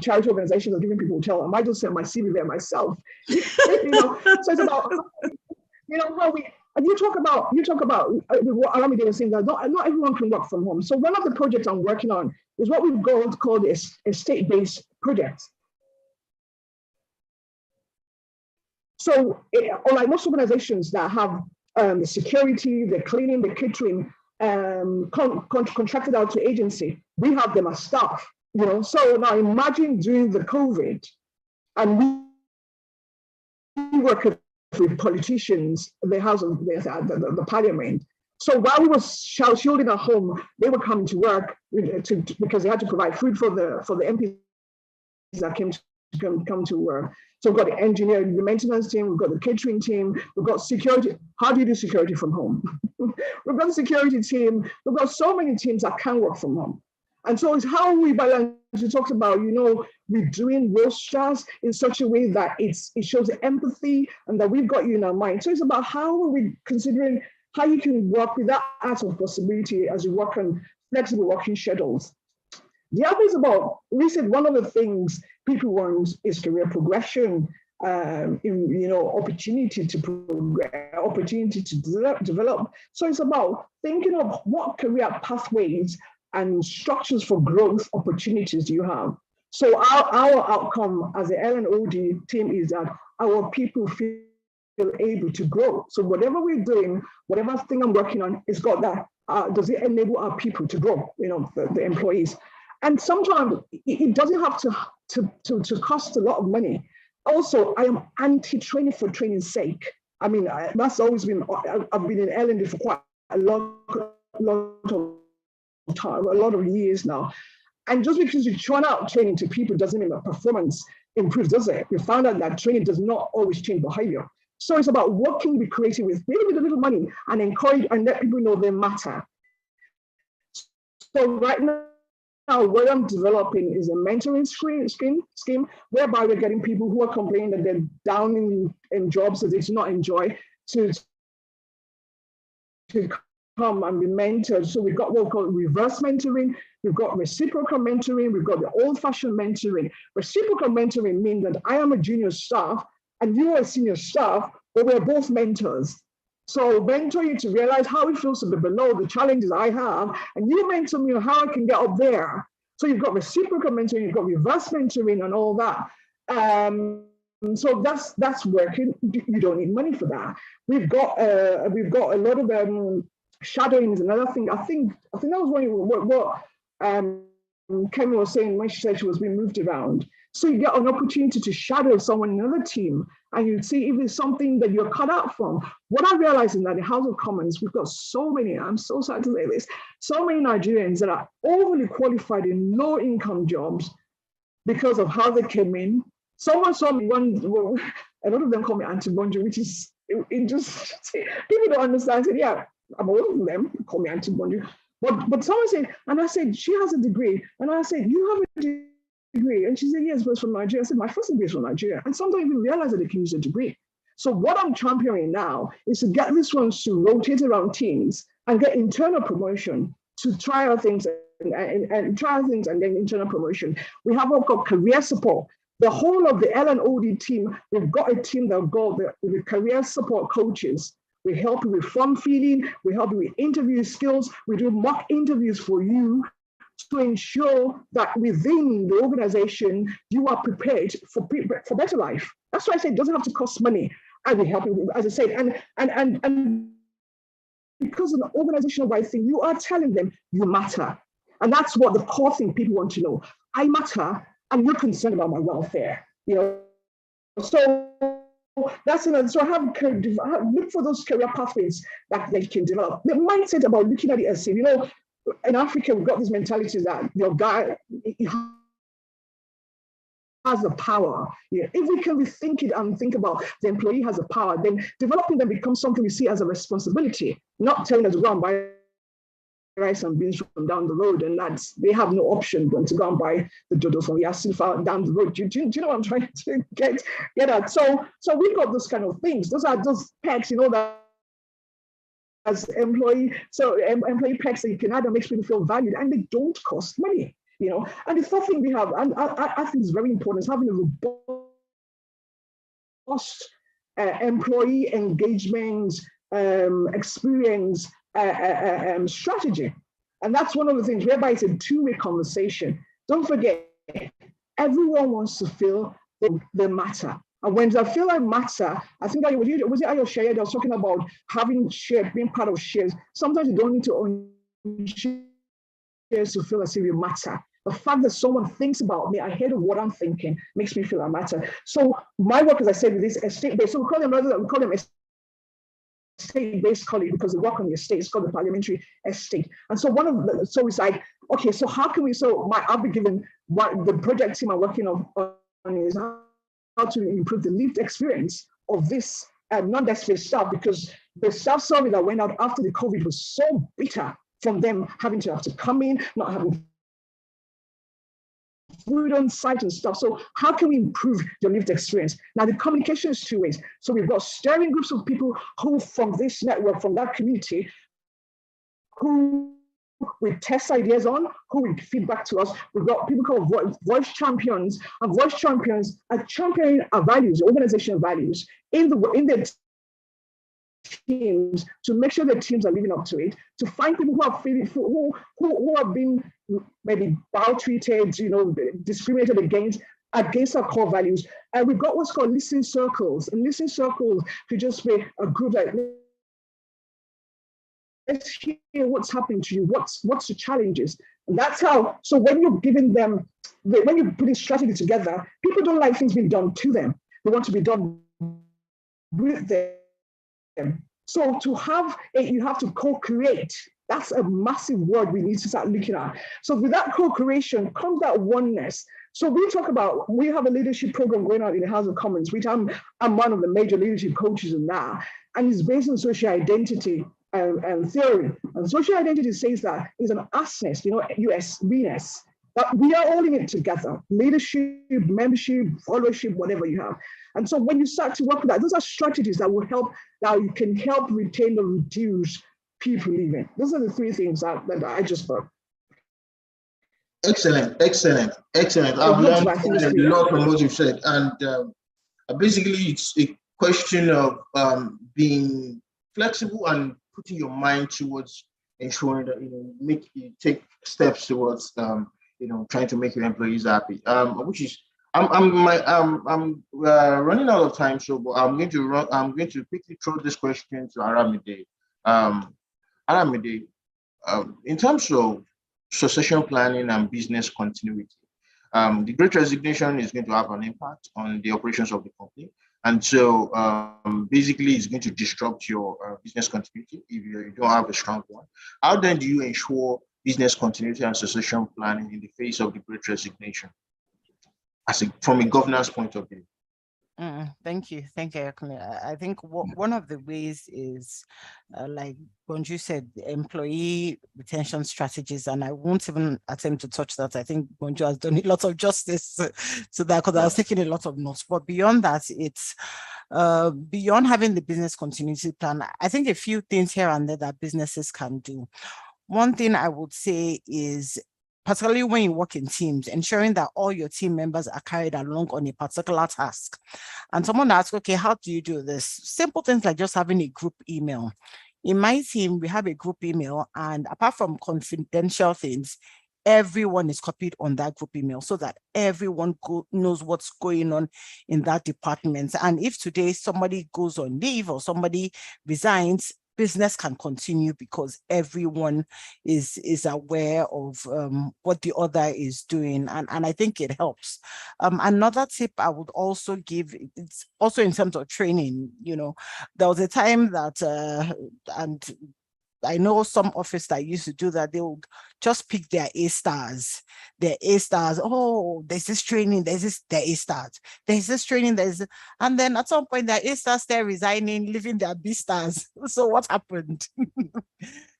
Charity organizations are giving people hotel. I might just send my CV there myself. So it's about how we. And you talk about what Alamide was saying that not everyone can work from home. So one of the projects I'm working on is what we've called a state-based project. So unlike most organizations that have the security, the cleaning, the catering contracted out to agency, we have them as staff. So now imagine during the COVID, and we work with politicians, the House of the Parliament. So while we were shielding at home, they were coming to work because they had to provide food for the MPs that came to come to work. So we've got the engineering, the maintenance team, we've got the catering team, we've got security. How do you do security from home? We've got the security team. We've got so many teams that can work from home. And so it's how we balance. We talked about, we're doing rosters in such a way that it shows empathy and that we've got you in our mind. So it's about how are we considering how you can work with that art of possibility as you work on flexible working schedules. The other is about, we said one of the things people want is career progression, opportunity to progress, opportunity to develop. So it's about thinking of what career pathways and structures for growth opportunities do you have. So our outcome as the L&OD team is that our people feel able to grow. So whatever we're doing, whatever thing I'm working on, it's got that, does it enable our people to grow, the employees? And sometimes it doesn't have to cost a lot of money. Also, I am anti-training for training's sake. I mean, that's always been, I've been in L&D for quite a lot of time, a lot of years now. And just because you churn out training to people doesn't mean that performance improves, does it? We found out that training does not always change behavior. So it's about working with creative with maybe with a little money and encourage and let people know they matter. So right now, what I'm developing is a mentoring scheme whereby we're getting people who are complaining that they're down in jobs that they do not enjoy to come and be mentored. So we've got what we call reverse mentoring, we've got reciprocal mentoring, we've got the old-fashioned mentoring. Reciprocal mentoring means that I am a junior staff and you are a senior staff, but we're both mentors. So mentor you to realize how it feels to be below the challenges I have, and you mentor me on how I can get up there. So you've got reciprocal mentoring, you've got reverse mentoring and all that. So that's working. You don't need money for that. We've got a lot of shadowing is another thing. I think that was what Kemi was saying when she said she was being moved around. So you get an opportunity to shadow someone in another team, and you see if it's something that you're cut out from. What I realize is that in the House of Commons, we've got so many, I'm so sad to say this, so many Nigerians that are overly qualified in low-income jobs because of how they came in. Someone saw me a lot of them call me Auntie Bonjo, which is, it just, people don't understand. I said, yeah, I'm older than them, call me Auntie Bonjo. But someone said, and I said, she has a degree. And I said, you have a degree? And she said, yes, but it's from Nigeria. I said, my first degree is from Nigeria. And some don't even realize that they can use a degree. So what I'm championing now is to get these ones to rotate around teams and get internal promotion, to try out things and try out things and then internal promotion. We have what called career support. The whole of the L&OD team, we've got a team that got the career support coaches. We help you with form filling, we help you with interview skills, we do mock interviews for you to ensure that within the organization, you are prepared for better life. That's why I say it doesn't have to cost money. And we help you, as I said, and because of the organizational-wide thing, you are telling them you matter. And that's what the core thing people want to know. I matter, and you're concerned about my welfare. You know, so that's another. So I have look for those career pathways that they can develop. The mindset about looking at it as, you know, in Africa we've got this mentality that your guy has the power. Yeah. If we can rethink it and think about the employee has the power, then developing them becomes something we see as a responsibility, not telling us to go and buy rice and beans from down the road, and that's, they have no option but to go and buy the dodo from Yasin down the road. Do you know what I'm trying to get at? So we've got those kind of things. Those are those perks, you know, that as employee perks that you can add that makes people feel valued, and they don't cost money, you know. And the third thing we have, and I think is very important, is having a robust employee engagement experience strategy. And that's one of the things whereby it's a two-way conversation. Don't forget, everyone wants to feel they matter. And when I feel I matter, I think was it Ayo Shaya that was talking about having shares, being part of shares. Sometimes you don't need to own shares to feel as if you matter. The fact that someone thinks about me ahead of what I'm thinking makes me feel I matter. So my work, as I said, with this estate-based, so we call them estate-based colleague because they work on the estate. It's called the parliamentary estate. And so so it's like, okay, so how can we, I'll be given what the project team I'm working on is how to improve the lived experience of this non-desperate staff, because the staff survey that went out after the COVID was so bitter from them having to come in, not having food on site and stuff. So how can we improve your lived experience? Now, the communication is two ways. So we've got steering groups of people who from this network, from that community, who we test ideas on, who will feedback to us. We've got people called voice champions, and voice champions are championing our values, organizational values in the teams, to make sure the teams are living up to it, to find people who have been maybe maltreated, you know, discriminated against our core values. And we've got what's called listening circles. And listening circles could just be a group like, let's hear what's happening to you, what's the challenges. That's how, so when you're giving them, when you're putting strategy together, people don't like things being done to them. They want to be done with them. So to have you have to co-create. That's a massive word we need to start looking at. So with that co-creation comes that oneness. So we have a leadership program going on in the House of Commons, which I'm one of the major leadership coaches in that, and it's based on social identity and theory. And social identity says that is an us-ness, US-ness. But we are all in it together, leadership, membership, followership, whatever you have. And so when you start to work with that, those are strategies that will help, that you can help retain or reduce people leaving. Those are the three things that I just thought. Excellent. I've learned a lot from what you've said. And basically, it's a question of being flexible and putting your mind towards ensuring that you take steps towards trying to make your employees happy. Which is I'm running out of time, so I'm going to quickly throw this question to Aramide. Aramide, in terms of succession planning and business continuity, the Great Resignation is going to have an impact on the operations of the company. And so basically it's going to disrupt your business continuity if you don't have a strong one. How then do you ensure business continuity and succession planning in the face of the Great Resignation from a governance point of view? Thank you. I think one of the ways is, like Bonju said, employee retention strategies, and I won't even attempt to touch that. I think Bonju has done a lot of justice to that because I was taking a lot of notes. But beyond that, it's beyond having the business continuity plan. I think a few things here and there that businesses can do. One thing I would say is, particularly when you work in teams, ensuring that all your team members are carried along on a particular task. And someone asks, okay, how do you do this? Simple things like just having a group email. In my team, we have a group email, and apart from confidential things, everyone is copied on that group email so that everyone knows what's going on in that department. And if today somebody goes on leave or somebody resigns, business can continue because everyone is aware of what the other is doing, and I think it helps. Another tip I would also give, it's also in terms of training. There was a time that and I know some office that used to do that. They would just pick their A stars. Oh, there's this training, their A stars. There's this training, and then at some point their A stars start resigning, leaving their B stars. So what happened?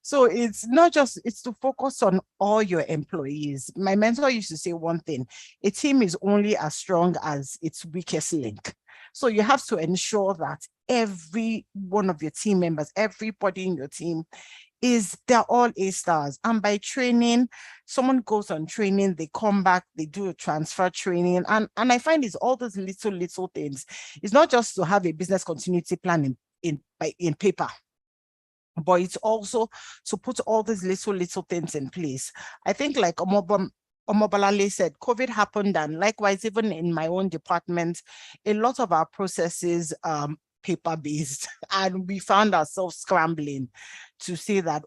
So it's to focus on all your employees. My mentor used to say one thing: a team is only as strong as its weakest link. So you have to ensure that every one of your team members, everybody in your team, they're all A stars. And by training, someone goes on training, they come back, they do a transfer training. And I find it's all those little things. It's not just to have a business continuity plan in paper, but it's also to put all these little things in place. I think like Omobalale said, COVID happened, and likewise, even in my own department, a lot of our processes paper-based, and we found ourselves scrambling to see that,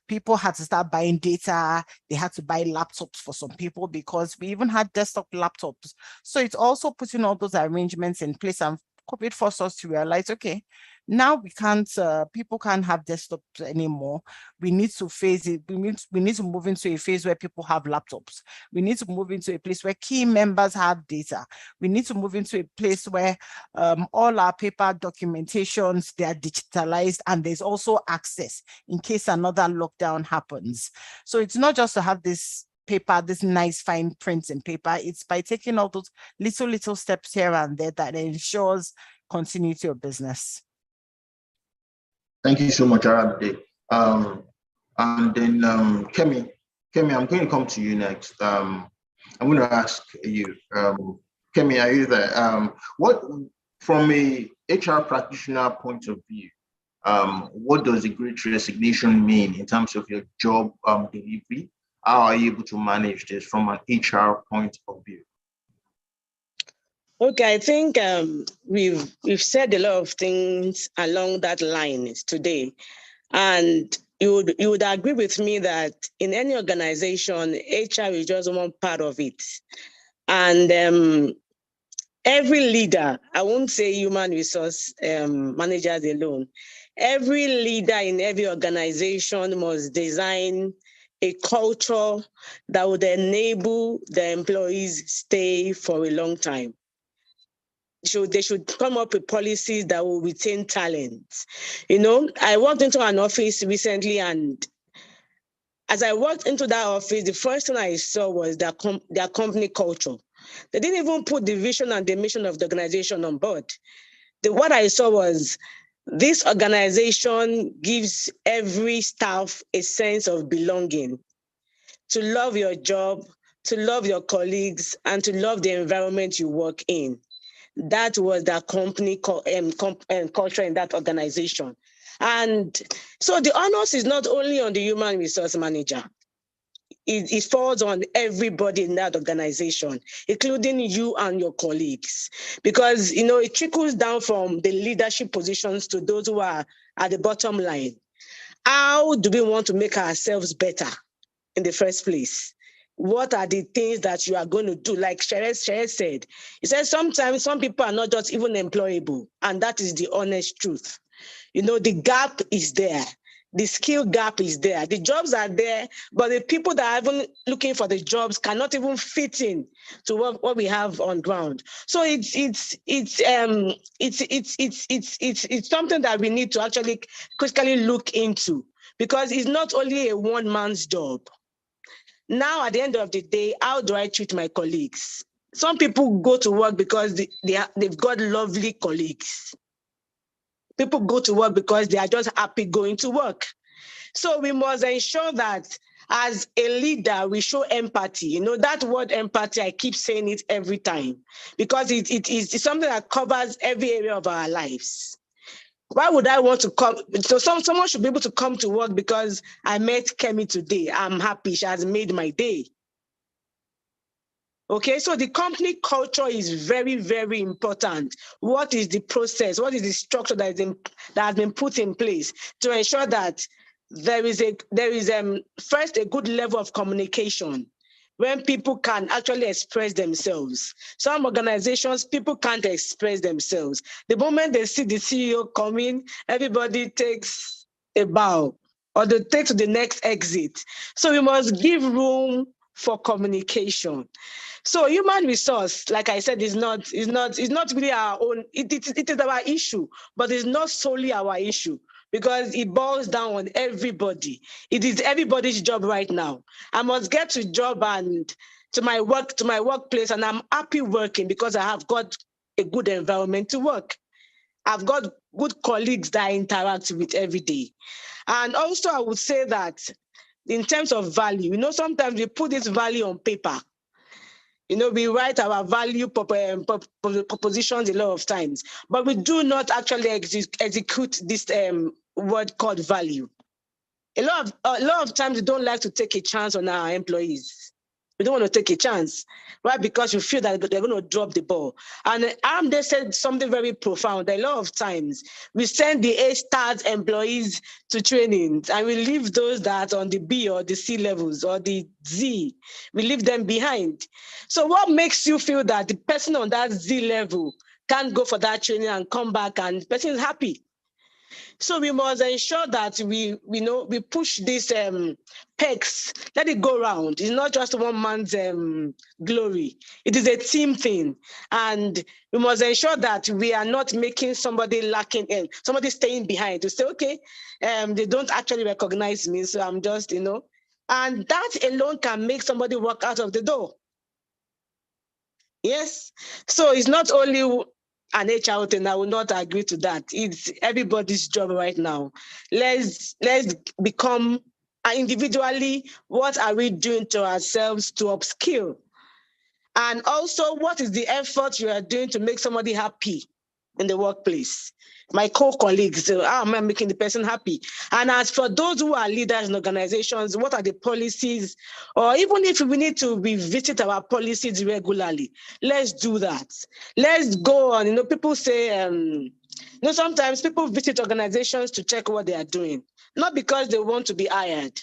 people had to start buying data. They had to buy laptops for some people because we even had desktop laptops. So it's also putting all those arrangements in place, and COVID forced us to realize, okay, now we can't, people can't have desktops anymore. We need to phase it. We need to move into a phase where people have laptops. We need to move into a place where key members have data. We need to move into a place where all our paper documentations, they are digitalized, and there's also access in case another lockdown happens. So it's not just to have this paper, this nice fine prints in paper. It's by taking all those little steps here and there that ensures continuity of business. Thank you so much, Aramide. And then Kemi, I'm going to come to you next. I'm going to ask you, Kemi, are you there? What, from a HR practitioner point of view, what does the Great Resignation mean in terms of your job delivery? How are you able to manage this from an HR point of view? Okay, I think we've said a lot of things along that line today. And you would agree with me that in any organization, HR is just one part of it. And every leader, I won't say human resource managers alone, every leader in every organization must design a culture that would enable the employees stay for a long time. So they should come up with policies that will retain talent. You know, I walked into an office recently, and as I walked into that office, the first thing I saw was their company culture. They didn't even put the vision and the mission of the organization on board. What I saw was this organization gives every staff a sense of belonging, to love your job, to love your colleagues, and to love the environment you work in. That was the company culture in that organization. And so the onus is not only on the human resource manager. It falls on everybody in that organization, including you and your colleagues, because, you know, it trickles down from the leadership positions to those who are at the bottom line. How do we want to make ourselves better in the first place? What are the things that you are going to do? Like Shere said, he said sometimes some people are not just even employable, and that is the honest truth. You know, the gap is there. The skill gap is there. The jobs are there, but the people that are even looking for the jobs cannot even fit in to what we have on ground. So it's something that we need to actually critically look into, because it's not only a one man's job. Now, at the end of the day, how do I treat my colleagues? Some people go to work because they've got lovely colleagues. People go to work because they are just happy going to work. So we must ensure that as a leader, we show empathy. You know, that word empathy, I keep saying it every time, because it is something that covers every area of our lives. Why would I want to come? So someone should be able to come to work because I met Kemi today. I'm happy. She has made my day. Okay, so the company culture is very, very important. What is the process? What is the structure that has been put in place to ensure that there is first a good level of communication, when people can actually express themselves. Some organizations, people can't express themselves. The moment they see the CEO coming, everybody takes a bow, or they take to the next exit. So we must give room for communication. So human resource, like I said, is not really our own. It is our issue, but it's not solely our issue, because it boils down on everybody. It is everybody's job right now. I must get to job and to my workplace, and I'm happy working because I have got a good environment to work. I've got good colleagues that I interact with every day. And also I would say that in terms of value, you know, sometimes we put this value on paper. You know, we write our value propositions a lot of times, but we do not actually execute this word called value. A lot of times we don't like to take a chance on our employees. We don't want to take a chance, right? Because you feel that they're going to drop the ball. And they said something very profound. A lot of times we send the A-stars employees to trainings, and we leave those that on the B or the C levels or the Z, we leave them behind. So what makes you feel that the person on that Z level can't go for that training and come back and the person is happy? So we must ensure that we push these pegs, let it go round. It's not just one man's glory. It is a team thing. And we must ensure that we are not making somebody lacking in, somebody staying behind to say, okay, they don't actually recognize me, so I'm just, and that alone can make somebody walk out of the door. Yes. So it's not only an HR thing. I will not agree to that. It's everybody's job right now. Let's become individually, what are we doing to ourselves to upskill? And also, what is the effort you are doing to make somebody happy in the workplace. My co-colleagues, how am I making the person happy? And as for those who are leaders in organizations, what are the policies? Or even if we need to revisit our policies regularly, let's do that. Let's go on. People say, sometimes people visit organizations to check what they are doing, not because they want to be hired.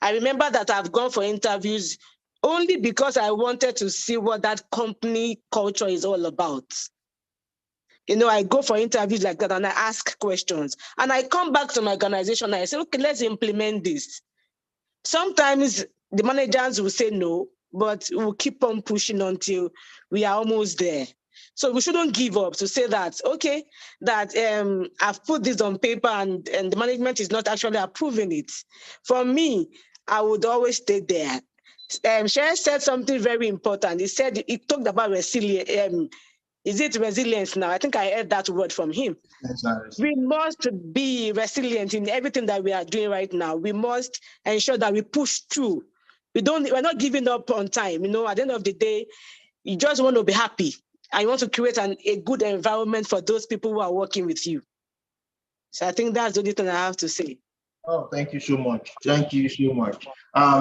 I remember that I've gone for interviews only because I wanted to see what that company culture is all about. I go for interviews like that and I ask questions. And I come back to my organization and I say, okay, let's implement this. Sometimes the managers will say no, but we'll keep on pushing until we are almost there. So we shouldn't give up to say that, okay, that I've put this on paper and the management is not actually approving it. For me, I would always stay there. Sher said something very important. He talked about resilience. Is it resilience now? I think I heard that word from him. We must be resilient in everything that we are doing right now. We must ensure that we push through. We're not giving up on time. At the end of the day, you just want to be happy and you want to create a good environment for those people who are working with you. So I think that's the only thing I have to say. Oh, thank you so much. Thank you so much.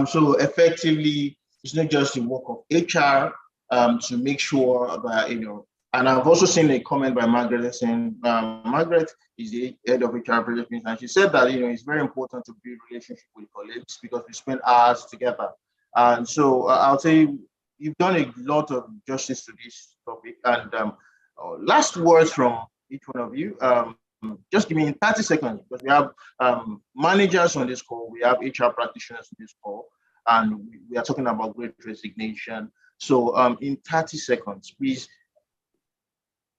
So effectively, it's not just the work of HR to make sure that, and I've also seen a comment by Margaret saying, Margaret is the head of HR project, and she said that, it's very important to build relationship with colleagues because we spend hours together. And so I'll tell you, you've done a lot of justice to this topic. And last words from each one of you. Just give me 30 seconds because we have managers on this call, we have HR practitioners on this call, and we are talking about Great Resignation. So in 30 seconds, please,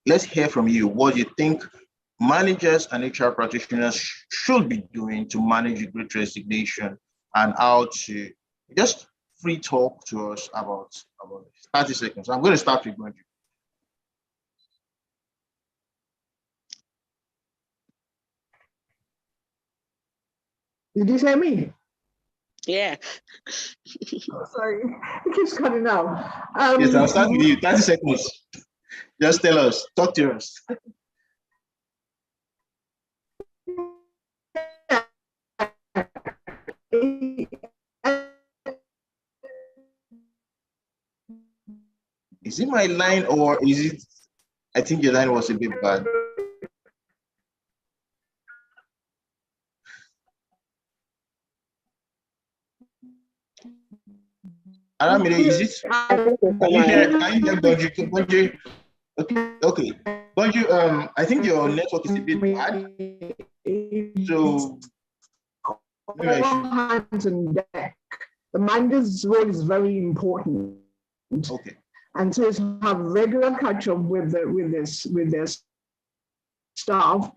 let's hear from you what you think managers and HR practitioners should be doing to manage the Great Resignation and how to just free talk to us about this. 30 seconds. I'm going to start with you. Did you say me? Yeah. Oh, sorry, it keeps cutting out. Yes, I'll start with you. 30 seconds. Just tell us, talk to us. Is it my line or is it? I think your line was a bit bad. Aramide, is it? Can you hear Bonju? Okay. Bonju, I think your network is a bit bad. So hands on deck. The manager's role is very important. Okay. And so to have regular catch up with their staff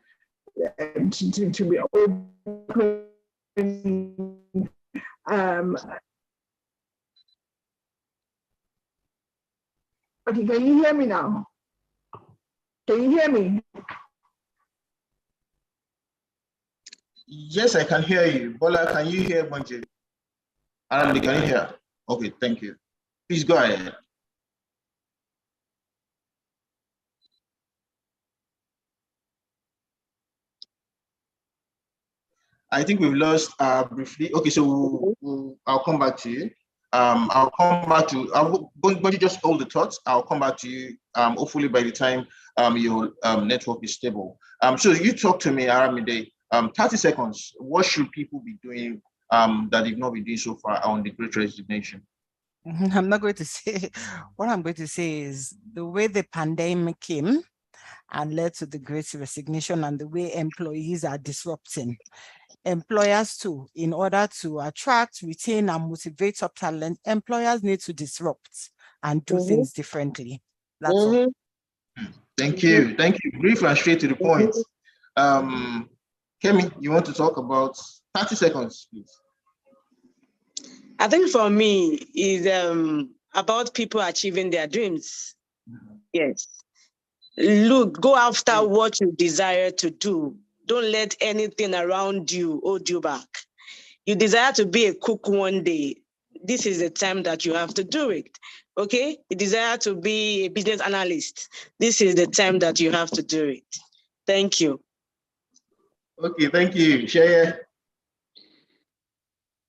to be open. Okay, can you hear me now? Can you hear me? Yes, I can hear you. Bola, can you hear Bonju? Aramide, can you hear? Okay, thank you. Please go ahead. I think we've lost briefly. Okay, so I'll come back to you. But you just hold the thoughts. I'll come back to you. Hopefully by the time your network is stable. So you talk to me, Aramide. 30 seconds. What should people be doing that they've not been doing so far on the Great Resignation? I'm not going to say. What I'm going to say is the way the pandemic came and led to the Great Resignation and the way employees are disrupting. Employers too, in order to attract, retain, and motivate top talent, employers need to disrupt and do things differently. That's all. Thank you. Thank you. Brief and straight to the point. Kemi, you want to talk about 30 seconds, please? I think for me is about people achieving their dreams. Yes. Look, go after what you desire to do. Don't let anything around you hold you back. You desire to be a cook one day. This is the time that you have to do it. Okay, you desire to be a business analyst. This is the time that you have to do it. Thank you. Okay, thank you. Share.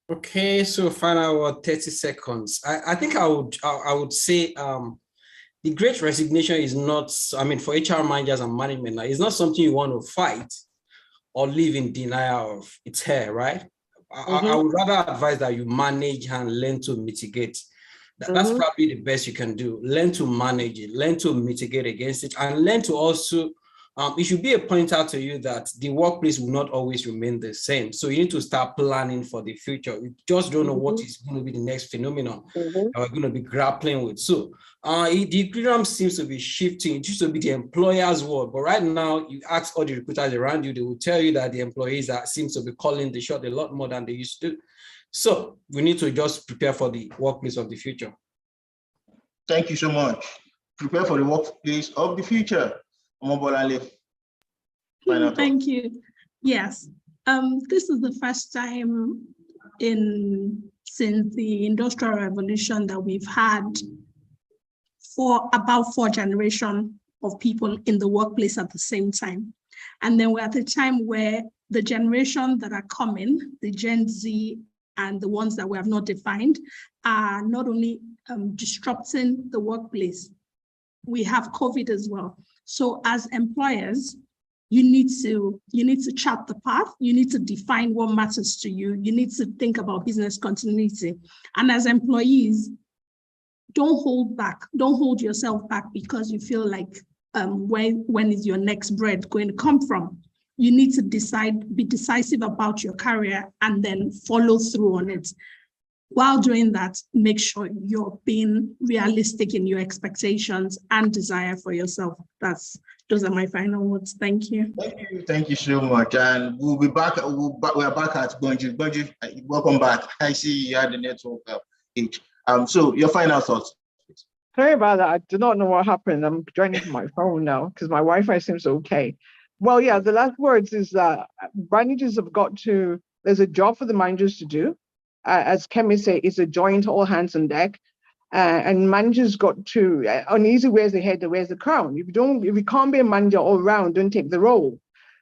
Okay, so final 30 seconds. I think I would say the great resignation is not, I mean, for HR managers and management, it's not something you want to fight or live in denial of. It's here, right? I would rather advise that you manage and learn to mitigate. That's probably the best you can do. Learn to manage it, learn to mitigate against it, and learn to also, it should be a pointer to you that the workplace will not always remain the same. So you need to start planning for the future. You just don't know what is going to be the next phenomenon that we're going to be grappling with. So the equilibrium seems to be shifting. It used to be the employer's world, but right now you ask all the recruiters around you, they will tell you that the employees seems to be calling the shot a lot more than they used to. So we need to just prepare for the workplace of the future. Thank you so much. Prepare for the workplace of the future. Thank you. Yes, this is the first time since the Industrial Revolution that we've had for about 4 generations of people in the workplace at the same time. And then we're at a time where the generation that are coming, the Gen Z and the ones that we have not defined, are not only disrupting the workplace, we have COVID as well. So as employers, you need to chart the path. You need to define what matters to you. You need to think about business continuity. And as employees, don't hold back. Don't hold yourself back because you feel like when is your next bread going to come from? You need to be decisive about your career and then follow through on it. While doing that, make sure you're being realistic in your expectations and desire for yourself. Those are my final words. Thank you. Thank you so much. And we'll be back. We're back at Bunji. Bunji, welcome back. I see you had the network page. So your final thoughts. Sorry about that. I do not know what happened. I'm joining from my phone now because my Wi-Fi seems okay. Well, yeah, the last words is that managers have got to, there's a job for the managers to do. As Kemi say, it's a joint all hands on deck. And managers got to, uneasy wears the head, wears the crown. If you can't be a manager all round, don't take the role.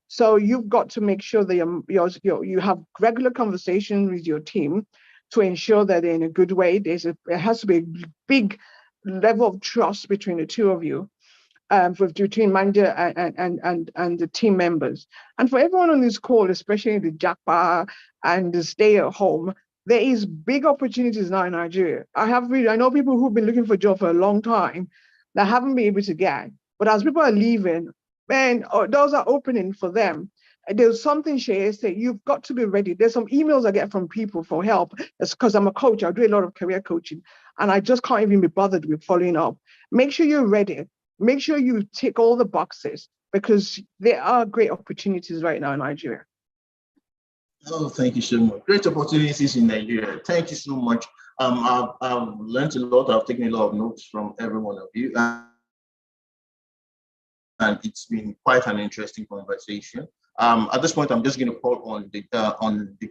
So you've got to make sure that you have regular conversations with your team to ensure that they're in a good way. There has to be a big level of trust between the two of you, between manager and the team members. And for everyone on this call, especially the JAPA and the stay at home, there is big opportunities now in Nigeria. I know people who've been looking for a job for a long time that haven't been able to get. But as people are leaving, man, doors are opening for them. And there's something Shea said, you've got to be ready. There's some emails I get from people for help. It's because I'm a coach. I do a lot of career coaching, and I just can't even be bothered with following up. Make sure you're ready. Make sure you tick all the boxes because there are great opportunities right now in Nigeria. Oh, thank you so much. Great opportunities in Nigeria. Thank you so much. I've learned a lot. I've taken a lot of notes from every one of you. And it's been quite an interesting conversation. At this point, I'm just going to call on the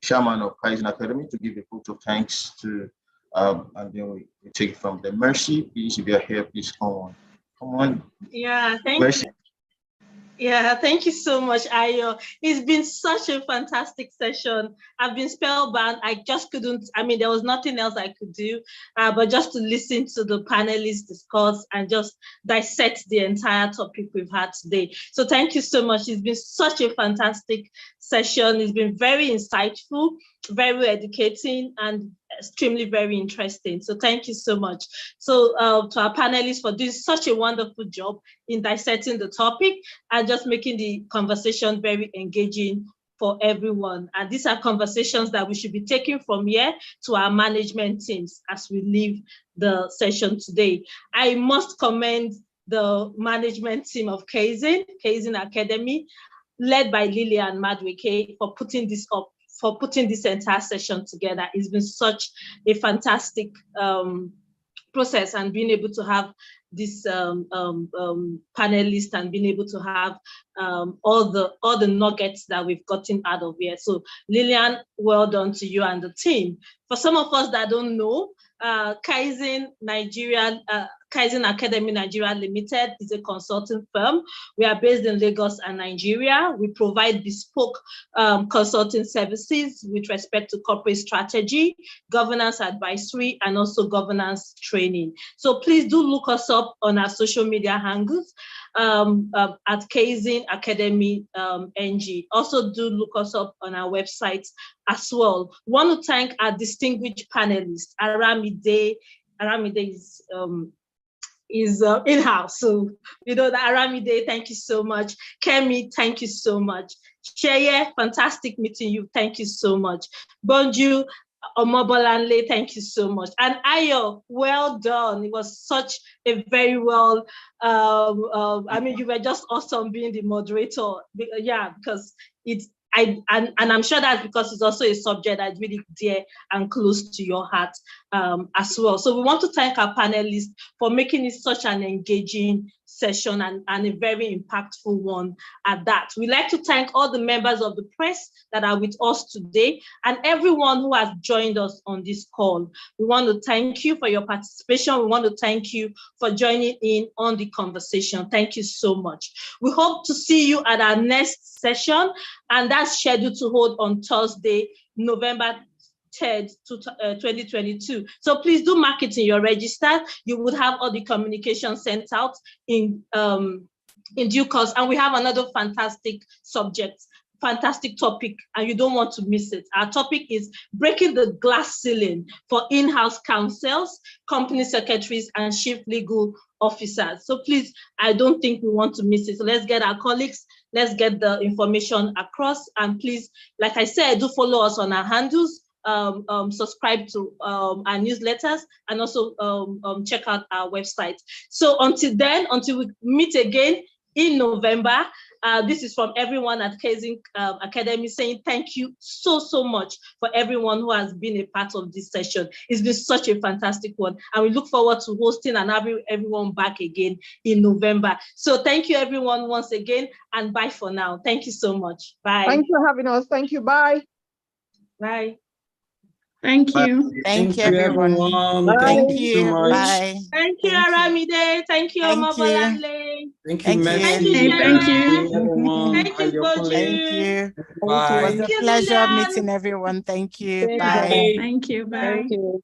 chairman of Kaizen Academy to give a vote of thanks to, and then we take it from the Mercy. Please, if you're here, please come on. Come on. Yeah, thank Mercy. you. Yeah, thank you so much, Ayo. It's been such a fantastic session. I've been spellbound. I just couldn't, there was nothing else I could do, but just to listen to the panelists discuss and just dissect the entire topic we've had today. So thank you so much. It's been such a fantastic session. It's been very insightful, very educating, and extremely very interesting. So thank you so much. So to our panelists for doing such a wonderful job in dissecting the topic and just making the conversation very engaging for everyone. And these are conversations that we should be taking from here to our management teams as we leave the session today. I must commend the management team of Kaizen Academy, led by Lillian Madweke, for putting this up, for putting this entire session together. It's been such a fantastic process, and being able to have this panelists and being able to have all the nuggets that we've gotten out of here. So Lillian, well done to you and the team. For some of us that don't know, Kaizen Academy Nigeria Limited is a consulting firm. We are based in Lagos and Nigeria. We provide bespoke consulting services with respect to corporate strategy, governance advisory, and also governance training. So please do look us up on our social media handles at Kaizen Academy NG. Also do look us up on our website as well. We want to thank our distinguished panelists. Aramide is in-house. So, Aramide, thank you so much. Kemi, thank you so much. Sheye, fantastic meeting you. Thank you so much. Bonju, Omobolanle, thank you so much. And Ayo, well done. It was such a very well, you were just awesome being the moderator. Yeah, because and I'm sure that's because it's also a subject that's really dear and close to your heart as well. So we want to thank our panelists for making it such an engaging session and a very impactful one at that. We'd like to thank all the members of the press that are with us today and everyone who has joined us on this call. We want to thank you for your participation. We want to thank you for joining in on the conversation. Thank you so much. We hope to see you at our next session, and that's scheduled to hold on Thursday, November 3rd, 2022. So please do mark it in your register. You would have all the communication sent out in due course. And we have another fantastic subject, fantastic topic, and you don't want to miss it. Our topic is breaking the glass ceiling for in-house counsels, company secretaries, and chief legal officers. So please, I don't think we want to miss it. So let's get our colleagues, let's get the information across. And please, like I said, do follow us on our handles, subscribe to our newsletters, and also check out our website. So until then, until we meet again in November, this is from everyone at Kaizen Academy saying thank you so much for everyone who has been a part of this session. It's been such a fantastic one, and we look forward to hosting and having everyone back again in November. So thank you everyone once again, and bye for now. Thank you so much. Bye. Thanks for having us. Thank you. Bye. Bye. Thank you. Thank you, everyone. Bye. Thank Thank you you. so much. Bye. Thank you, Aramide. Thank you, Thank you. Omobolanle. Thank you, Thank you. Mercy. Thank you. Everyone. Thank you, Ayokule. Thank Boju. you. Bye. It was a Thank you, pleasure Lilian. meeting everyone. Thank you. Thank you. Bye. Thank you. Bye. Thank you.